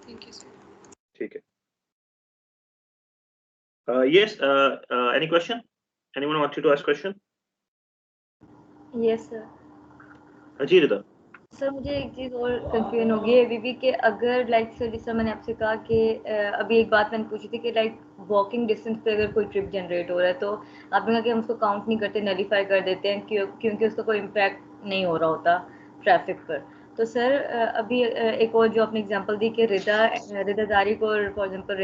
thank you sir. ठीक है। Yes, any question? Anyone want to ask question? Yes sir. Ji Rida. Sir मुझे एक चीज़ और कंफ्यूजन होगी अभी भी कि अगर लाइक सर जैसा मैंने आपसे कहा कि अभी एक बात मैंने पूछी थी कि लाइक वॉकिंग डिस्टेंस पे अगर कोई ट्रिप जनरेट हो रहा है तो आपने कहा कि हम उसको काउंट नहीं करते, नलीफाई कर देते हैं क्योंकि उसका कोई इम्पैक्ट नहीं हो रहा होता ट्रैफिक पर। तो सर अभी एक और जो आपने एग्जांपल दी कि रिदा तारिक और फॉर एग्जांपल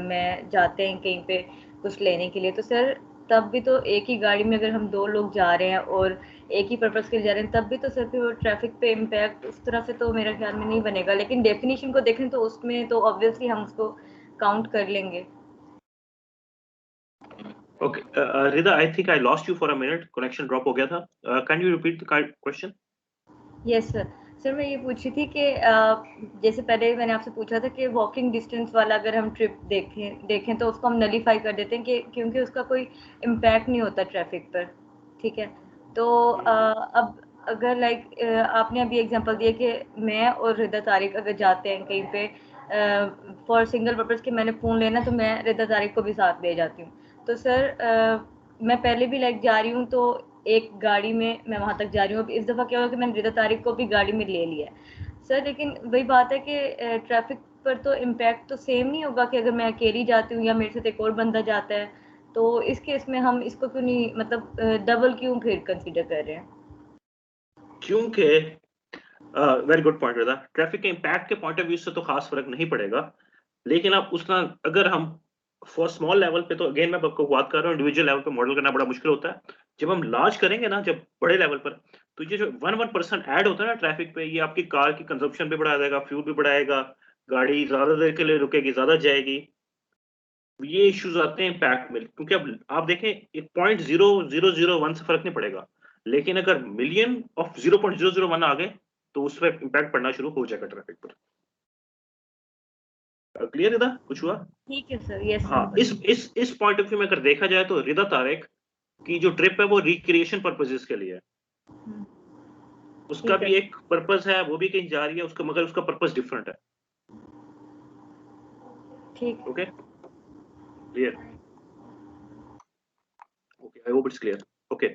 मैं जाते हैं कहीं पे कुछ लेने के लिए, तो सर तब भी तो एक ही गाड़ी में अगर हम 2 लोग जा रहे हैं और एक ही पर्पस के लिए जा रहे हैं तब भी तो सर फिर वो ट्रैफिक पे इम्पैक्ट उस तरह से तो मेरा ख्याल में नहीं बनेगा। लेकिन डेफिनेशन को देखें तो उसमें तो ऑब्वियसली हम उसको काउंट कर लेंगे। Okay, Rida, I think I lost you for a minute. Connection drop हो गया था. Can you repeat the question? Yes sir. Sir मैं ये पूछी थी कि जैसे पहले मैंने आपसे पूछा था कि वॉकिंग डिस्टेंस वाला अगर हम ट्रिप देखें तो उसको हम नलीफाई कर देते हैं कि क्योंकि उसका कोई इम्पैक्ट नहीं होता ट्रैफिक पर, ठीक है। तो अब अगर लाइक आपने अभी एग्जांपल दिया कि मैं और रिदा तारिक अगर जाते हैं कहीं पे फॉर सिंगल पर्पस कि मैंने फ़ोन लेना तो मैं रिदा तारिक को भी साथ ले जाती हूँ। तो सर मैं पहले भी लाइक जा रही हूँ तो एक गाड़ी में मैं वहाँ तक जा रही हूँ। अब इस दफ़ा क्या हुआ कि मैंने रिदा तारिक को भी गाड़ी में ले लिया सर, लेकिन वही बात है कि ट्रैफिक पर तो इम्पैक्ट तो सेम नहीं होगा कि अगर मैं अकेली जाती हूँ या मेरे साथ एक और बंदा जाता है, तो इस केस में हम इसको क्यों नहीं मतलब डबल क्यों फिर कंसीडर कर रहे हैं? क्योंकि वेरी गुड पॉइंट रिदा, ट्रैफिक के इम्पैक्ट के पॉइंट ऑफ व्यू से तो खास फर्क नहीं पड़ेगा, लेकिन अब उसका अगर हम फॉर स्मॉल लेवल पे तो अगेन मैं आपको बात कर रहा हूँ इंडिविजुअल लेवल पे मॉडल करना बड़ा मुश्किल होता है। जब हम लार्ज करेंगे ना, जब बड़े लेवल पर, तो ये जो 1% ऐड होता है ना ट्रैफिक पे, ये आपकी कार की कंजप्शन भी बढ़ा देगा, फ्यूल भी बढ़ाएगा, गाड़ी ज्यादा देर के लिए रुकेगी, ज्यादा जाएगी, ये इश्यूज आते हैं इम्पैक्ट में। क्योंकि अब आप देखें 0.0001 से फर्क नहीं पड़ेगा, लेकिन अगर मिलियन ऑफ 0.001 आ गए तो उस पर इम्पैक्ट पड़ना शुरू हो जाएगा ट्रैफिक पर। क्लियर रिदा, कुछ हुआ? ठीक है सर। यस हाँ, इस पॉइंट ऑफ व्यू में अगर देखा जाए तो रिदा तारिक की जो ट्रिप है वो रिक्रिएशन पर्पसेस के लिए है, उसका भी एक पर्पस है, वो भी कहीं जा रही है उसका, मगर उसका पर्पस डिफरेंट है। ठीक। Okay, clear? Okay, I hope it's clear. Okay,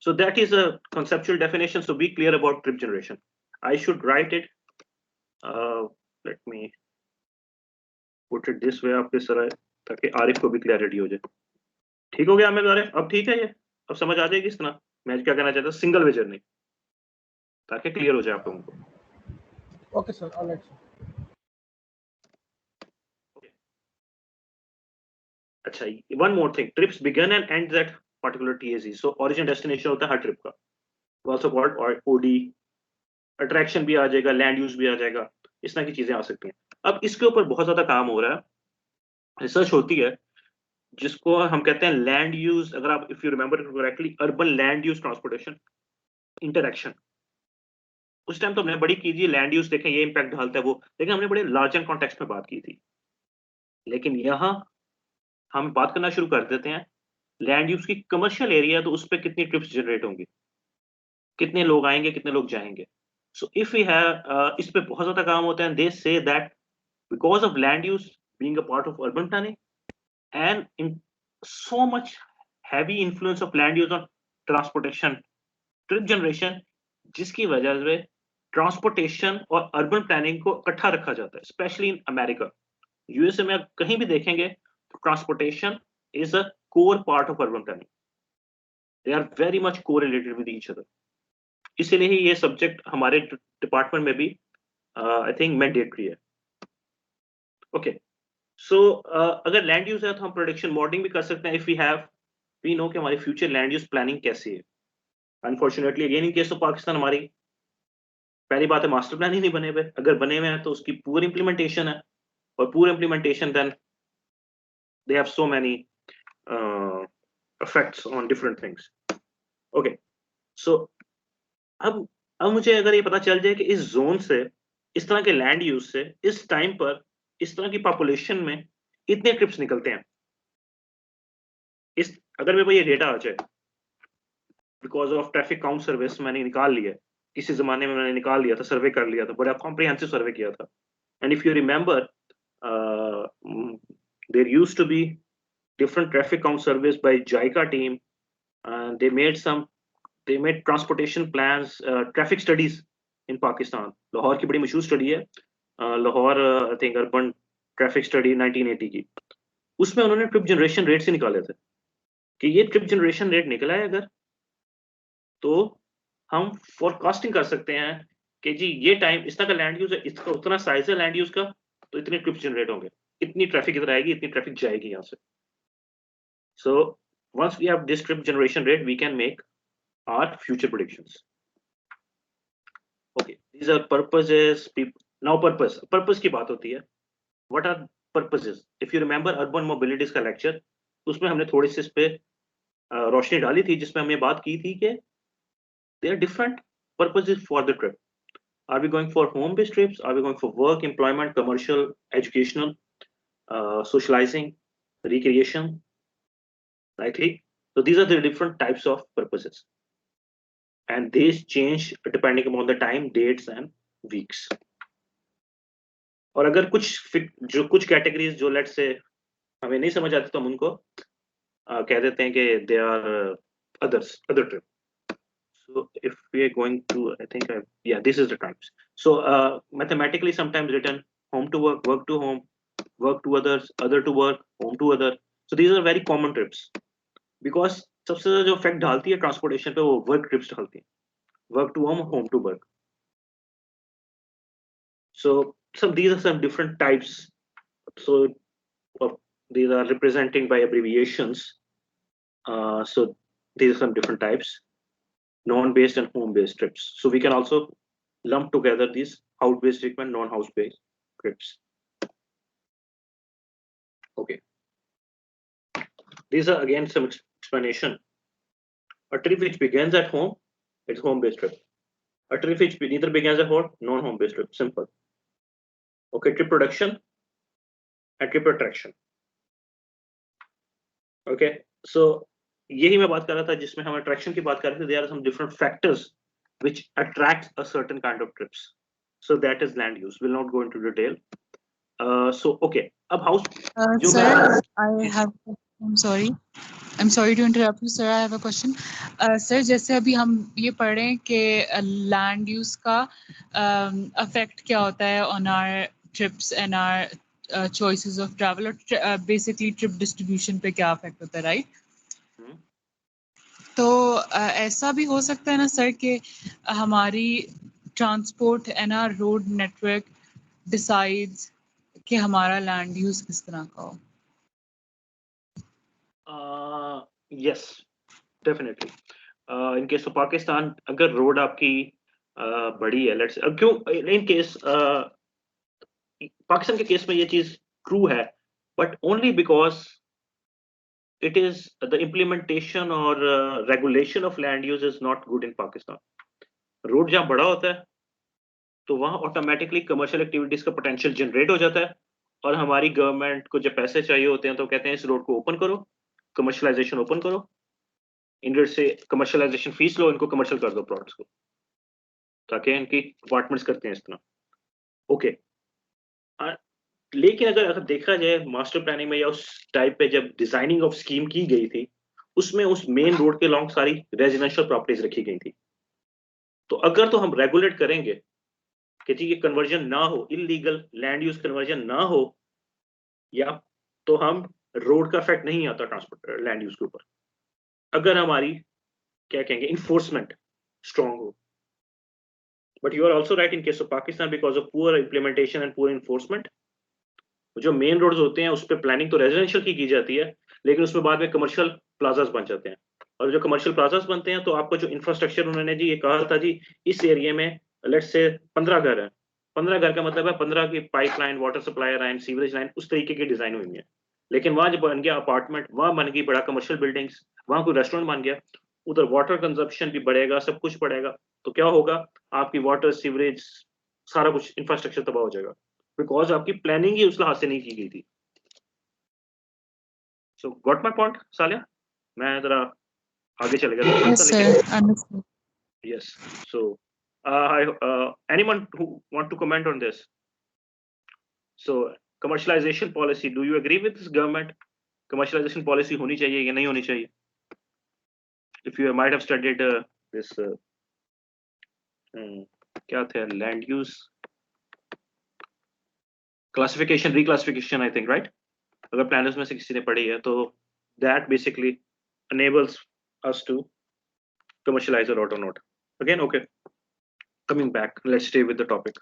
so that is a conceptual definition, so be clear about trip generation. I should write it, let me put it this way आपके sir, ताकि आरिफ को भी clarity हो जाए। ठीक हो गया आमिर आरिफ? अब ठीक है, ये अब समझ आ जाएगी इस तरह मैं क्या कहना चाहता हूँ, सिंगल वे जर्नी, ताकि क्लियर हो जाए आप लोगों को। Okay sir, alright sir. अच्छा, one more thing, trips begin and end at particular TAZ, so origin destination होता है हर ट्रिप का, आल्सो कॉल्ड OD। अट्रैक्शन भी आ जाएगा, लैंड यूज भी आ जाएगा, इस तरह की चीजें आ सकती हैं। अब इसके ऊपर बहुत ज्यादा काम हो रहा है, रिसर्च होती है, जिसको हम कहते हैं लैंड यूज, अगर आप if you remember correctly, urban land use transportation interaction. उस टाइम तो हमने बड़ी कीजिए लैंड यूज देखें ये इम्पैक्ट डालता है वो, लेकिन हमने बड़े लार्जर कॉन्टेक्स्ट में बात की थी। लेकिन यहाँ हम बात करना शुरू कर देते हैं लैंड यूज की कमर्शियल एरिया, तो उस पर कितनी ट्रिप्स जनरेट होंगी, कितने लोग आएंगे, कितने लोग जाएंगे। सो इफ वी हैव, इस पे बहुत ज्यादा काम होता है। They say that because of land use being a part of urban planning and in so much heavy influence of land use on transportation trip generation, जिसकी वजह से ट्रांसपोर्टेशन और अर्बन प्लानिंग को इकट्ठा रखा जाता है, स्पेशली इन अमेरिका। यूएसए में आप कहीं भी देखेंगे तो transportation is a core part of urban planning, they are very much correlated with each other. इसीलिए ही ये सब्जेक्ट हमारे डिपार्टमेंट में भी आई थिंक मैंडेटरी है। ओके, सो अगर लैंड यूज है तो हम प्रोडक्शन मॉडलिंग भी कर सकते हैं, इफ वी नो कि हमारी फ्यूचर लैंड यूज प्लानिंग कैसी है। Unfortunately again in case of Pakistan, हमारी पहली बात है मास्टर प्लान ही नहीं बने हुए, अगर बने हुए हैं तो उसकी पूरी इंप्लीमेंटेशन है, और पूरी implementation then they have so many effects on different things. Okay, so अब मुझे अगर ये पता चल जाए कि इस जोन से, इस तरह के लैंड यूज से इस टाइम पर इस तरह की पॉपुलेशन में इतने ट्रिप्स निकलते हैं, इस अगर मेरे को ये डेटा आ जाए because of traffic count service मैंने निकाल लिया, किसी जमाने में मैंने निकाल लिया था, सर्वे कर लिया था, बड़ा कॉम्प्रिहेंसिव सर्वे किया था। And if you remember there used to be different traffic count service by JICA team, and they made transportation plans, traffic studies in Pakistan. Lahore की बड़ी मशहूर स्टडी है, Lahore I think urban traffic study 1980 की। उसमें उन्होंने trip generation rate से निकाले थे कि ये ट्रिप जनरेशन रेट निकला है अगर, तो हम फोरकास्टिंग कर सकते हैं कि जी ये टाइम इस तरह का लैंड यूज है, इसका उतना साइज है लैंड यूज का, तो इतने ट्रिप्स जनरेट होंगे, इतनी ट्रैफिक इधर आएगी, इतनी ट्रैफिक जाएगी यहाँ से। So once we have this trip generation rate, we can make our future predictions. Okay, these are purposes. Now purpose की बात होती है। What are purposes? If you remember urban mobilities का lecture, उसमें हमने थोड़ी सी इस पे रोशनी डाली थी, जिसमें हमने बात की थी कि there are different purposes for the trip. Are we going for home-based trips? Are we going for work, employment, commercial, educational, socializing, recreation? Right? So these are the different types of purposes, and these change depending upon the time, dates and weeks. और अगर कुछ categories जो let's say हमें नहीं समझ आती तो हम उनको कह देते हैं कि they are other trip. So if we are going to, I think this is the types. So mathematically sometimes written home to work, work to home, work to others, other to work, home to other. So these are very common trips. Because सबसे ज्यादा जो effect डालती है transportation पे वो work trips डालती है, work to home to work. So some these are some different types, so these are representing by abbreviations, so these are some different types, non-based and home-based trips. So we can also lump together these house-based trip and non-house-based trips. Okay, these are again some explanation. A trip which begins at home, it's home-based trip. A trip which neither begins at home, non-home-based trip. Simple. Okay, trip production and trip attraction. Okay, so यही मैं बात कर रहा था जिसमें हम attraction की बात कर रहे थे. There are some different factors which attract a certain kind of trips. So that is land use. We'll not go into detail. So okay, अब house. Sir, I'm sorry to interrupt you, sir. I have a question. Sir, जैसे अभी हम ये पढ़ रहे हैं कि land use का effect क्या होता है on our trips and our choices of travel, or basically trip distribution पे क्या effect होता है, right? तो ऐसा भी हो सकता है ना सर कि हमारी transport and our road network decides कि हमारा लैंड यूज किस तरह का हो? Yes, definitely. In case of Pakistan, अगर रोड आपकी बड़ी है, let's say, क्यों in case पाकिस्तान के केस में ये चीज ट्रू है, but only because it is the implementation or regulation of land use is not good in Pakistan. Road जहाँ बड़ा होता है तो वहाँ ऑटोमेटिकली कमर्शियल एक्टिविटीज का पोटेंशियल जनरेट हो जाता है, और हमारी गवर्नमेंट को जब पैसे चाहिए होते हैं तो कहते हैं इस रोड को ओपन करो, कमर्शलाइजेशन ओपन करो, इन से कमर्शलाइजेशन फीस लो, इनको कमर्शियल कर दो प्रोडक्ट्स को, ताकि इनकी अपार्टमेंट्स करते हैं इस तरह। ओके, लेकिन अगर देखा जाए मास्टर प्लानिंग में या उस टाइप पे जब डिजाइनिंग ऑफ स्कीम की गई थी, उसमें उस मेन रोड के लॉन्ग सारी रेजिडेंशियल प्रॉपर्टीज रखी गई थी। तो अगर तो हम रेगुलेट करेंगे कि जी ये कन्वर्जन ना हो, इलीगल लैंड यूज कन्वर्जन ना हो, या तो हम रोड का इफेक्ट नहीं आता ट्रांसपोर्ट लैंड यूज के ऊपर, अगर हमारी क्या कहेंगे इन्फोर्समेंट स्ट्रॉन्ग हो। But you are also right in case of Pakistan, because of poor implementation and poor enforcement, जो मेन रोड्स होते हैं उस पर प्लानिंग तो रेजिडेंशियल की जाती है, लेकिन उसमें बाद में कमर्शियल प्लाजास बन जाते हैं, और जो कमर्शियल प्लाजास बनते हैं तो आपको जो इंफ्रास्ट्रक्चर उन्होंने जी ये कहा था जी इस एरिया में लेट्स से 15 घर है, 15 घर का मतलब है 15 की pipeline, water supply line, sewerage line उस तरीके की डिजाइन हुई है। लेकिन वहां जब बन गया अपार्टमेंट, वहां बन गई बड़ा कमर्शियल बिल्डिंग्स, वहां कोई रेस्टोरेंट बन गया, उधर वाटर कंजप्शन भी बढ़ेगा, सब कुछ बढ़ेगा, तो क्या होगा, आपकी वाटर सीवरेज सारा कुछ इंफ्रास्ट्रक्चर तबाह हो जाएगा, बिकॉज आपकी प्लानिंग ही उस लिहाज से नहीं की गई थी। So got my point Saliya? मैं जरा आगे चले गया थोड़ा Yes, सा, sir. लेकिन Understood. yes, so anyone who want to comment on this? So commercialization policy, do you agree with this government? Commercialization policy होनी चाहिए या नहीं होनी चाहिए? If you might have studied this क्या थे, land use classification, reclassification, I think, right? अगर planners में से किसी ने पढ़ी है तो that basically enables us to commercialize a lot or not. Again, okay. Coming back, let's stay with the topic.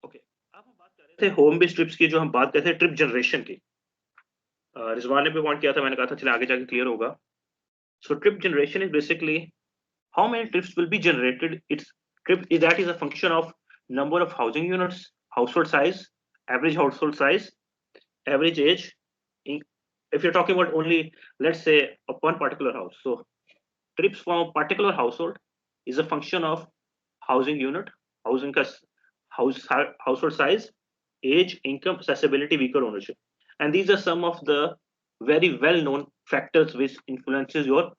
Okay, अब हम बात कर रहे थे होम बेस्ड ट्रिप्स की, जो हम बात करते हैं ट्रिप जनरेशन की। रिजवान ने भी पॉइंट किया था, मैंने कहा था चले आगे जाके क्लियर होगा। So trip generation is basically how many trips will be generated. It's trip is that is a function of number of housing units, household size, average household size, average age. If you're talking about only, let's say, of one particular house, so trips from a particular household is a function of housing unit, household size, age, income, accessibility, vehicle ownership, and these are some of the very well-known factors which influences your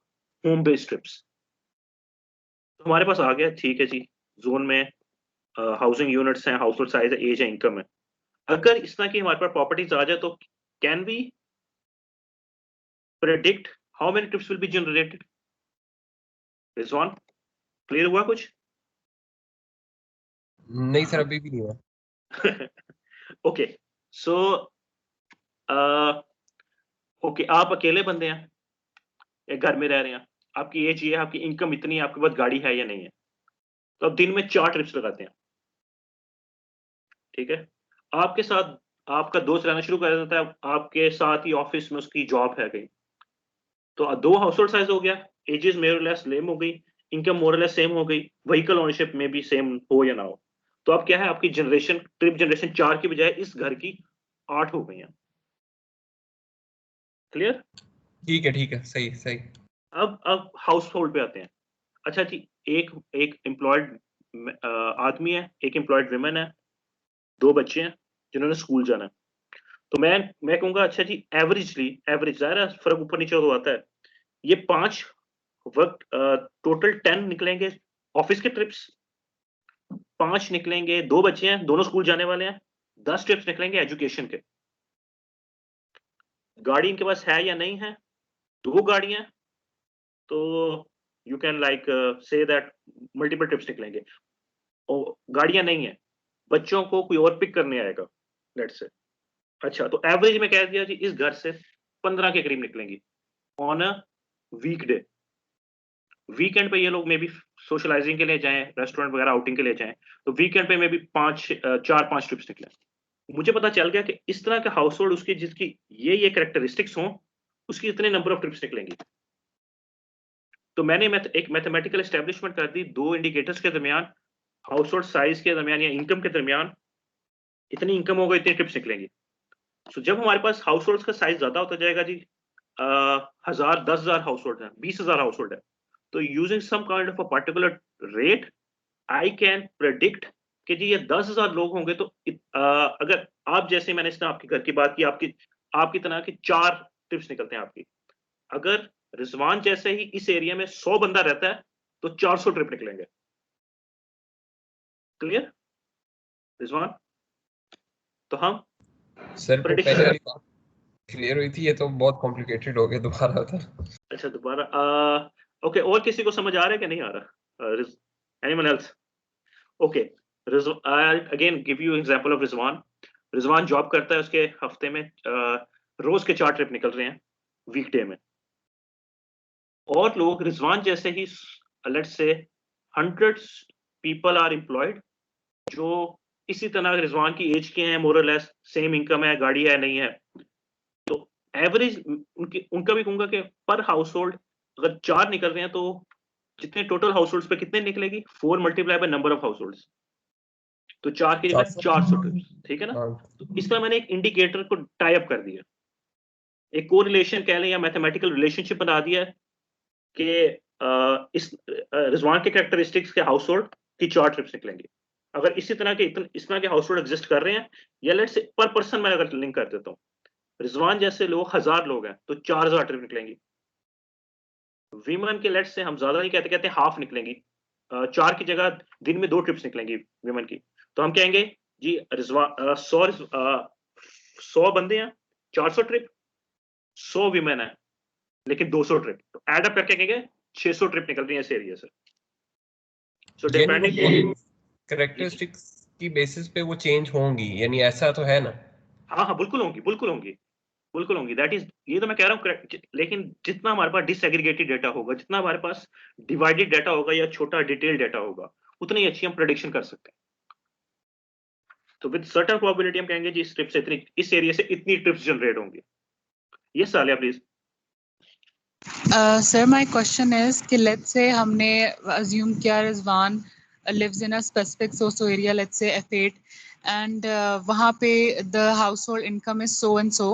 home-based trips. तो हमारे पास आ गया, ठीक है जी, zone में housing units हैं, household size है, as है, income है। अगर इस तरह की हमारे पास प्रॉपर्टीज आ जाए तो can we predict how many trips will be generated? Rizwan, clear हुआ कुछ? नहीं सर, अभी भी नहीं हुआ। ओके, सो ओके, आप अकेले बंदे हैं, एक घर में रह रहे हैं, आपकी एज ये है, आपकी इनकम इतनी है, आपके पास गाड़ी है या नहीं है, तो आप दिन में 4 ट्रिप्स लगाते हैं, ठीक है। आपके साथ आपका दोस्त रहना शुरू कर देता है, आपके साथ ही ऑफिस में उसकी जॉब है कहीं, तो 2 हाउसहोल्ड साइज हो गया, एजेस मोर और लेस सेम हो गई, इनकम मोर और लेस सेम हो गई, व्हीकल ओनरशिप में भी सेम हो या ना हो, तो अब क्या है, आपकी जनरेशन, ट्रिप जनरेशन 4 की बजाय इस घर की 8 हो गई है। क्लियर? ठीक है, सही सही। अब हाउस होल्ड पे आते हैं। अच्छा जी, एक एम्प्लॉयड आदमी है, एक एम्प्लॉयड विमेन है, 2 बच्चे हैं जिन्होंने स्कूल जाना है, तो मैं कहूंगा अच्छा जी, एवरेज ज़ाहिर है फर्क ऊपर नीचे तो आता है, ये 5 वक्त टोटल 10 निकलेंगे ऑफिस के ट्रिप्स, 5 निकलेंगे, 2 बच्चे हैं दोनों स्कूल जाने वाले हैं, 10 ट्रिप्स निकलेंगे एजुकेशन के। गाड़ी इनके पास है या नहीं है, 2 गाड़ियां, तो you can like say that multiple trips निकलेंगे। और गाड़ियां नहीं है, बच्चों को कोई और पिक करने आएगा लेट्स से, अच्छा तो एवरेज में कह दिया जी इस घर से 15 के करीब निकलेंगी ऑन अ वीकडे। वीकेंड पे ये लोग मे बी सोशलाइजिंग के लिए जाएं, रेस्टोरेंट वगैरह आउटिंग के लिए जाएं, तो वीकेंड पे मे बी 4-5 ट्रिप्स निकले। मुझे पता चल गया कि इस तरह का हाउस होल्ड उसकी जिसकी ये कैरेक्टरिस्टिक्स हों, उसकी इतने नंबर ऑफ ट्रिप्स निकलेंगी। तो मैंने एक मैथमेटिकल एस्टेब्लिशमेंट कर दी 2 इंडिकेटर्स के दरमियान हाउस होल्ड साइज के दरमियान या इनकम के दरमियान इतनी इनकम होगा इतनी ट्रिप्स निकलेंगी। सो जब हमारे पास हाउस होल्ड का साइज ज्यादा होता जाएगा जी, 1000 10,000 हाउस होल्ड है, 20,000 हाउस होल्ड है, तो using some kind of a particular rate I can predict कि जी ये 10,000 लोग होंगे तो अगर आप जैसे मैंने इसने आपके घर की बात की, आपकी तरह की 4 ट्रिप्स निकलते हैं आपकी। अगर रिजवान जैसे ही इस एरिया में 100 बंदा रहता है तो 400 ट्रिप निकलेंगे। क्लियर रिजवान? तो हम सर तो prediction- पहले वाली बात क्लियर हुई थी, ये तो बहुत कॉम्प्लिकेटेड हो गया दोबारा था। अच्छा दोबारा ओके, और किसी को समझ आ रहा है कि नहीं आ रहा? Anyone else? Okay, I'll again give you example of Rizwan. Rizwan job करता है, उसके हफ्ते में रोज के 4 ट्रिप निकल रहे हैं वीकडे में, और लोग रिजवान जैसे ही let's say 100 people are employed जो इसी तरह रिजवान की एज के हैं, मोर और लेस सेम इनकम है, गाड़ी है नहीं है, तो एवरेज उनका भी कहूंगा कि पर हाउस होल्ड अगर 4 निकल रहे हैं तो जितने टोटल हाउस होल्ड्स पे कितने निकलेगी, 4 multiply by number of house holds, तो 4 की जगह 400 ट्रिप्स। ठीक है ना? तो इस तरह मैंने एक इंडिकेटर को टाई अप कर दिया, एक कोरिलेशन कह लें या मैथमेटिकल रिलेशनशिप बना दिया कि इस रिजवान के कैरेक्टरिस्टिक्स के हाउस होल्ड की 4 ट्रिप्स निकलेंगी। अगर इसी तरह के इस तरह के हाउस होल्ड एग्जिस्ट कर रहे हैं, या लेट्स से पर पर्सन मैं अगर लिंक कर देता हूँ, रिजवान जैसे लोग 1000 लोग हैं तो 4000 ट्रिप निकलेंगी। विमेन के लेट्स से हम ज्यादा नहीं कहते हाफ निकलेंगी, 4 की जगह दिन में 2 ट्रिप्स निकलेंगी विमेन की, तो हम कहेंगे जी रिजवान 100 बंदे हैं, 400 ट्रिप, 100 विमेन है लेकिन 200 ट्रिप, तो एड अप करके कहेंगे 600 ट्रिप निकल रही है इस एरिया से। सो डिपेंडिंग कैरेक्टरिस्टिक्स की बेसिस पे वो चेंज होंगी, यानी ऐसा तो है ना? हाँ बिल्कुल होंगी, बिल्कुल होंगी, बिल्कुल होंगी। दैट इज, ये तो मैं कह रहा हूँ, लेकिन जितना हमारे पास डिसएग्रीगेटेड डेटा होगा, जितना हमारे पास डिवाइडेड डेटा होगा या छोटा डिटेल डेटा होगा, उतनी अच्छी हम प्रेडिक्शन कर सकते हैं। तो विद सर्टेन प्रोबेबिलिटी हम कहेंगे जी इस ट्रिप से इतनी, इस एरिया से इतनी ट्रिप्स जनरेट होंगी। Yes Saliya please. Sir, my question is कि let's say हमने assume किया Rizwan lives in a specific socio area, let's say F8, and वहाँ पे the household income is so and so,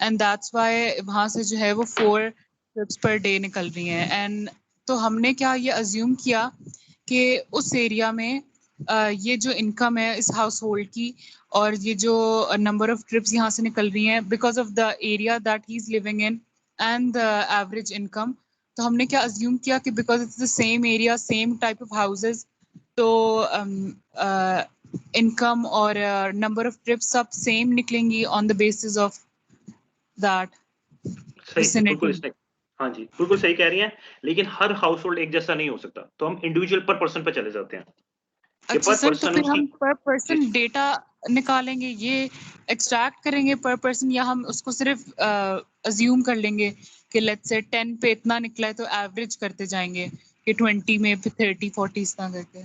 and that's why वहाँ से जो है वो 4 trips per day निकल रही हैं, and तो हमने क्या ये assume किया कि उस एरिया में ये जो इनकम है इस हाउस होल्ड की और ये जो नंबर ऑफ ट्रिप्स यहाँ से निकल रही हैं because of the area that he is living in and the average income, तो हमने क्या अज्यूम किया कि because it's the same area same type of houses, तो इनकम और नंबर ऑफ ट्रिप्स सब सेम निकलेंगी on the basis of that सही, बिल्कुल इसने, हाँ जी बिल्कुल सही कह रही हैं, लेकिन हर हाउस होल्ड एक जैसा नहीं हो सकता, तो हम इंडिविजुअल पर पर्सन पे चले जाते हैं। अच्छा सर, तो फिर हम पर पर्सन डेटा निकालेंगे, ये एक्सट्रैक्ट करेंगे पर पर्सन, या हम उसको सिर्फ अज्यूम कर लेंगे कि लेट्स से 10 पे इतना निकला है तो एवरेज करते जाएंगे कि 20 में फिर 30 40 इस तरह करके?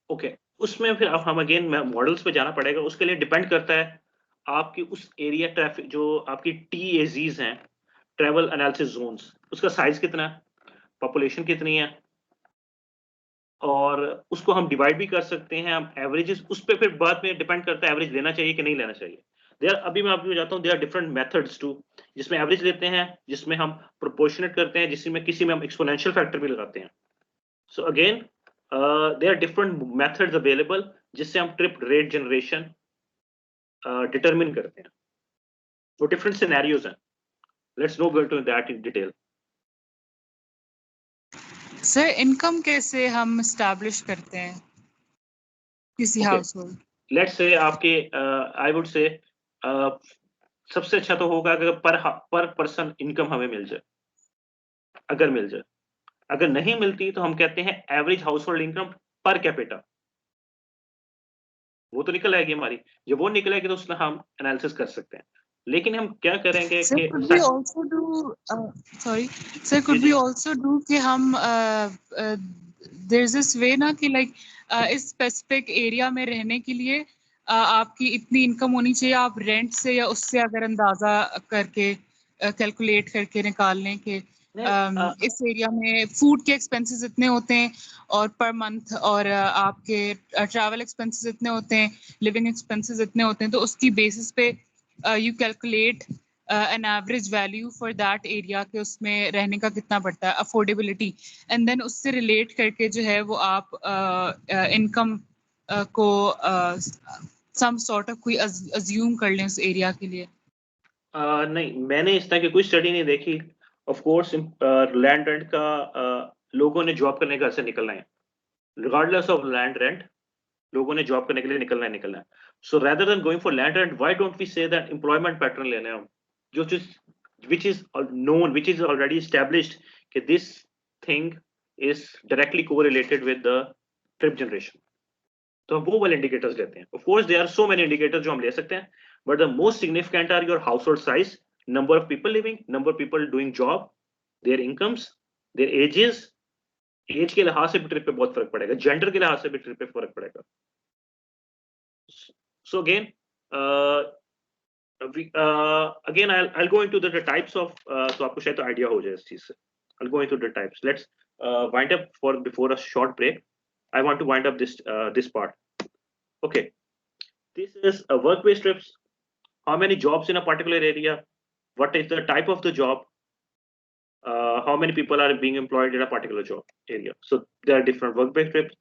ओके, उसमें फिर अब हम अगेन मॉडल्स पे जाना पड़ेगा, उसके लिए डिपेंड करता है आपकी उस एरिया ट्रैफिक, जो आपकी TAZs हैं, ट्रैवल एनालिसिस जोन्स, उसका साइज कितना है, पॉपुलेशन कितनी है, और उसको हम डिवाइड भी कर सकते हैं। हम एवरेजेस उस पे फिर बाद में डिपेंड करता है एवरेज लेना चाहिए कि नहीं लेना चाहिए। देयर, अभी मैं आपको जाता हूँ, there are different methods to, जिसमें एवरेज लेते हैं, जिसमें हम प्रोपोर्शनेट करते हैं, जिसमें किसी में हम एक्सपोनेंशियल फैक्टर भी लगाते हैं। So again there are different methods available जिससे हम ट्रिप रेट जनरेशन डिटरमिन करते हैं। वो डिफरेंट सिनेरियोज हैं, let's no go to that in detail. Sir income कैसे हम एस्टैब्लिश करते हैं किसी हाउस होल्ड? लेट्स से आपके आई वुड से सबसे अच्छा तो होगा अगर पर पर्सन इनकम हमें मिल जाए, अगर मिल जाए। अगर नहीं मिलती तो हम कहते हैं average house hold income per capita, वो तो निकल आएगी हमारी। जब वो निकलेगी तो उसमें हम एनालिसिस कर सकते हैं, लेकिन हम क्या करेंगे Sir, कि could we also do sorry sir, could we also do कि हम there's this way ना कि like इस specific area में रहने के लिए आपकी इतनी इनकम होनी चाहिए, आप रेंट से या उससे अगर अंदाजा करके कैलकुलेट करके निकाल लें कि इस एरिया में फूड के एक्सपेंसेस इतने होते हैं और पर मंथ, और आपके ट्रैवल एक्सपेंसेस इतने होते हैं, लिविंग एक्सपेंसेस इतने होते हैं, तो उसकी बेसिस पे you calculate an average value for that area के उसमें रहने का कितना पड़ता है, अफोर्डेबिलिटी, एंड देन उससे रिलेट करके जो है वो आप इनकम को सम सॉर्ट ऑफ कोई अज्यूम कर लें उस एरिया के लिए। नहीं, मैंने इस तरह की कोई स्टडी नहीं देखी। ऑफ कोर्स लैंड रेंट का लोगों ने जॉब करने के घर से निकलना है, रिगार्डलेस ऑफ लैंड रेंट, लोगों ने जॉब करने के लिए निकलना है। So rather than going for land rent, why don't we say that employment pattern लेने हम, जो चीज which is known, which is already established कि this thing is directly correlated with the trip generation. तो हम वो वाले इंडिकेटर्स लेते हैं। Of course there are so many indicators जो हम ले सकते हैं, but the most significant are your household size, number of people living, number of people doing job, their incomes, their ages. Age के लिहाज से भी ट्रिप पे बहुत फर्क पड़ेगा, जेंडर के लिहाज से भी ट्रिप पे फर्क पड़ेगा। So again again I'll go into the types of तो आपको शायद आइडिया हो जाए इस चीज से। I'll go into the types. Let's wind up before a short break. I want to wind up this part. Okay, this is a work-based trips. How many jobs in a particular area? What is the type of the job? How many people are being employed in a particular job area? So there are different work-based trips.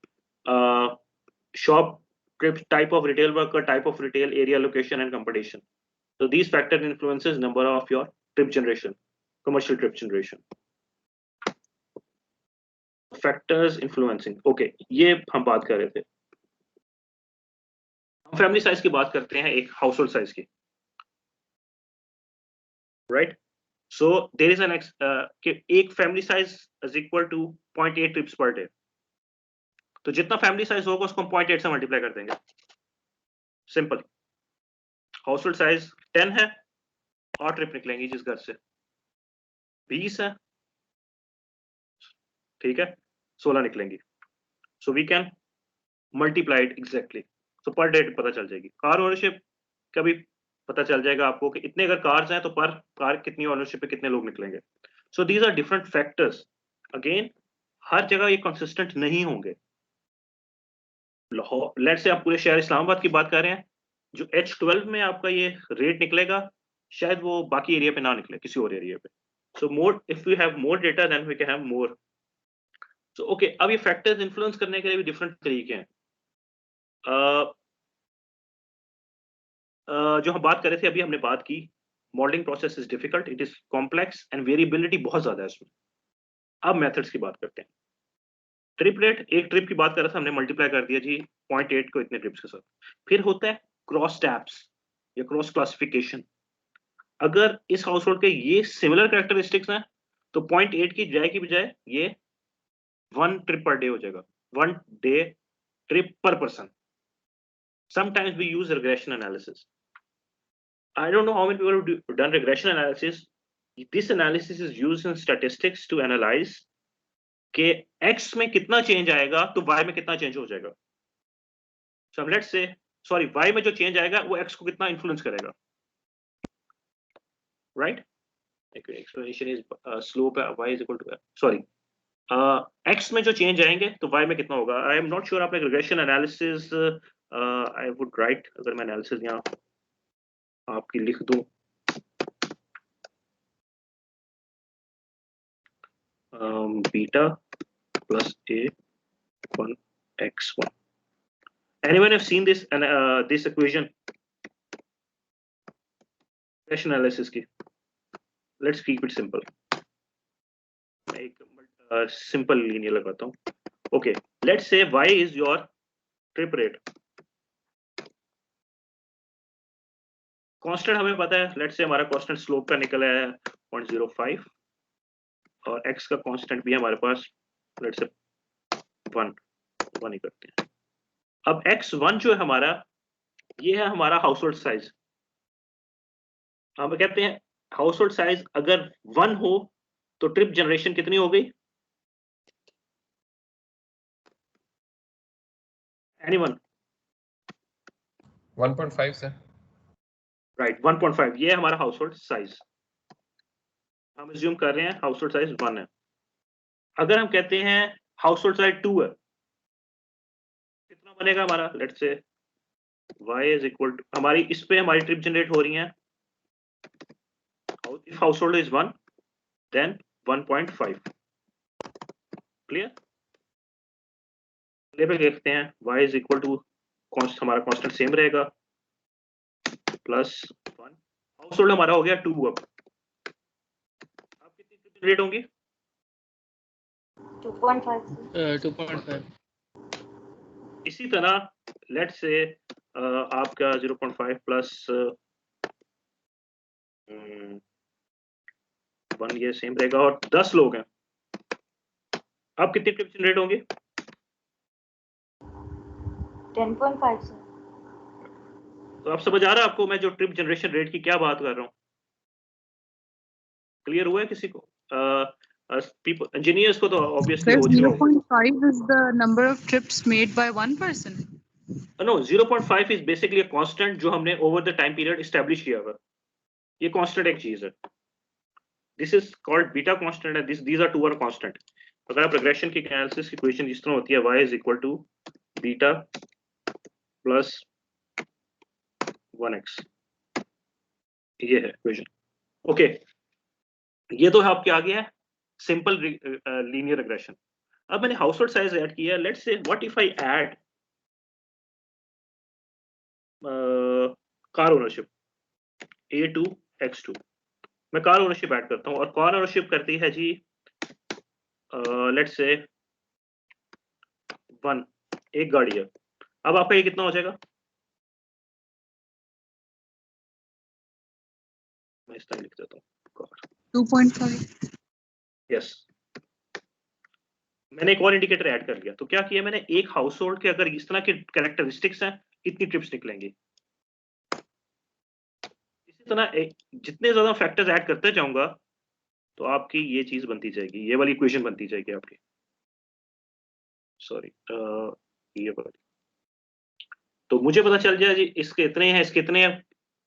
Shop trips, type of retail worker, type of retail area, location, and competition. So these factors influences number of your trip generation, commercial trip generation. Factors influencing. Okay, ये हम बात कर रहे थे। हम family size की बात करते हैं, एक हाउस होल्ड साइज की, right? So there is an एक family size is equal to 0.8 trips per day. तो जितना फैमिली साइज होगा उसको हम 0.8 से मल्टीप्लाई कर देंगे, सिंपल। हाउस होल्ड साइज 10 है, 8 ट्रिप निकलेंगी जिस घर से, 20 है, ठीक है, 16 निकलेंगी। So we can multiply it exactly. So per day पता चल जाएगी। कार ओनरशिप का भी पता चल जाएगा आपको कि इतने अगर कार्स हैं तो पर कार कितनी ओनरशिप पे कितने लोग निकलेंगे। So these are different factors. Again हर जगह ये कंसिस्टेंट नहीं होंगे। लाहौर, लेट्स से आप पूरे शहर इस्लामाबाद की बात कर रहे हैं, जो H12 में आपका ये रेट निकलेगा शायद वो बाकी एरिया पे ना निकले, किसी और एरिया पे। So more, if we have more data then we can have more. So okay, अब ये फैक्टर्स इन्फ्लुएंस करने के लिए भी डिफरेंट तरीके हैं। जो हम बात कर रहे थे अभी, हमने बात की modelling process is difficult, it is complex and variability बहुत ज्यादा है इसमें। अब मेथड्स की बात करते हैं। ट्रिप रेट, एक ट्रिप की बात कर रहा था, हमने मल्टीप्लाई कर दिया जी 0.8 को इतने ट्रिप्स के साथ। फिर होता है क्रॉस टैब्स या क्रॉस क्लासिफिकेशन। अगर इस हाउस होल्ड के ये सिमिलर कैरेक्टरिस्टिक्स हैं तो 0.8 की बजाय ये 1 ट्रिप पर डे हो जाएगा, 1 डे ट्रिप पर person. Sometimes we use regression analysis. I don't know how many people have done regression analysis. This analysis is used in statistics to analyze कि x में कितना चेंज आएगा तो y में कितना चेंज हो जाएगा। So let's say, sorry, y में जो चेंज आएगा वो x को कितना इन्फ्लुएंस करेगा, right? Explanation is slope y is equal to sorry, x में जो चेंज आएंगे तो y में कितना होगा। I am not sure आपने regression analysis I would write, अगर मैं analysis यहाँ आपकी लिख दूं, beta plus a 1 x1. Anyone have seen this this equation, regression analysis की? Let's keep it simple. मैं एक simple linear लगाता हूँ. Okay, let's say y is your trip rate. Constant हमें पता है, let's say हमारा constant slope का निकला है 0.05 और x का constant भी है हमारे पास, let's say 1 ही करते हैं। अब x1 जो है हमारा, ये है हमारा हाउस होल्ड साइज। हम कहते हैं हाउस होल्ड साइज अगर 1 हो तो ट्रिप जनरेशन कितनी हो गई? एनीवन? 1.5 सर। राइट, 1.5 ये है हमारा हाउस होल्ड साइज। हम assume कर रहे हैं हाउस होल्ड साइज 1 है। अगर हम कहते हैं हाउस होल्ड साइज 2 है, कितना बनेगा हमारा? Let's say y is equal to, हमारी इस पे हमारी ट्रिप जनरेट हो रही है, if household is 1 then 1.5। Clear? Level देखते हैं, y is equal to हमारा कांस्टेंट सेम रहेगा प्लस 1। हाउस होल्ड हमारा हो गया 2। अब कितनी ट्रिप जनरेट होंगी? 2.5। इसी तरह लेट्स से आपका 0.5 प्लस 1 ये सेम रहेगा और 10 लोग हैं। अब कितनी ट्रिप जनरेट होंगे? 10.5 सर। तो आप समझ आ रहा है आपको मैं जो ट्रिप जनरेशन रेट की क्या बात कर रहा हूँ? क्लियर हुआ है किसी को? people engineers को तो obviously Sir, हो चुका होगा। 0.5 is the number of trips made by one person. No, 0.5 is basically a constant जो हमने over the time period establish किया हुआ। ये constant एक चीज है। This is called beta constant and these are two are constant। अगर आप regression की analysis की equation जिस तरह होती है y is equal to beta plus 1x, ये है equation। Okay, ये तो आपके आगे है सिंपल लीनियर रिग्रेशन। अब मैंने हाउस होल्ड साइज ऐड किया। Let's say what if I add car ownership A2 X2। मैं कार ओनरशिप ऐड करता हूँ और कार ओनरशिप करती है जी लेट्स से 1, एक गाड़ी है। अब आपका ये कितना हो जाएगा? मैं इस तरह लिख देता हूँ 2.5। यस। मैंने एक और इंडिकेटर ऐड कर लिया। तो क्या किया मैंने, एक हाउस होल्ड के अगर इस तरह के कैरेक्टरिस्टिक्स हैं, इतनी ट्रिप्स निकलेंगी। इसी तरह जितने ज्यादा फैक्टर्स ऐड करते जाऊंगा तो आपकी ये चीज बनती जाएगी, ये वाली इक्वेशन बनती जाएगी आपकी। सॉरी, ये वाली। तो मुझे पता चल जाए जी इसके इतने हैं, इसके इतने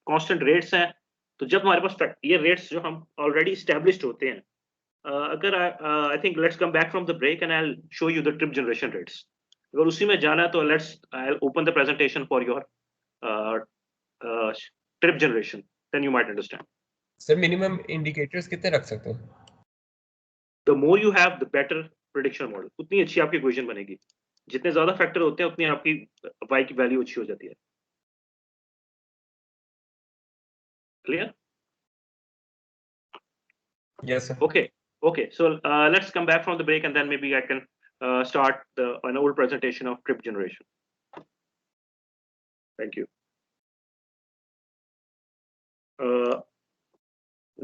कांस्टेंट रेट्स हैं। तो जब हमारे पास ये रेट्स जो हम ऑलरेडी एस्टैब्लिश्ड होते हैं, अगर I think let's come back from the break and I will show you the trip generation rates. अगर उसी में जाना है तो let's I will open the presentation for your trip generation, then you might understand. Sir minimum indicators कितने रख सकते हैं? The more you have the better prediction model, उतनी अच्छी आपकी इक्वेशन बनेगी। जितने ज्यादा फैक्टर होते हैं उतनी आपकी y की वैल्यू अच्छी हो जाती है। Clear? Yes, sir. Okay, so let's come back from the break and then maybe I can start an old presentation of trip generation. Thank you.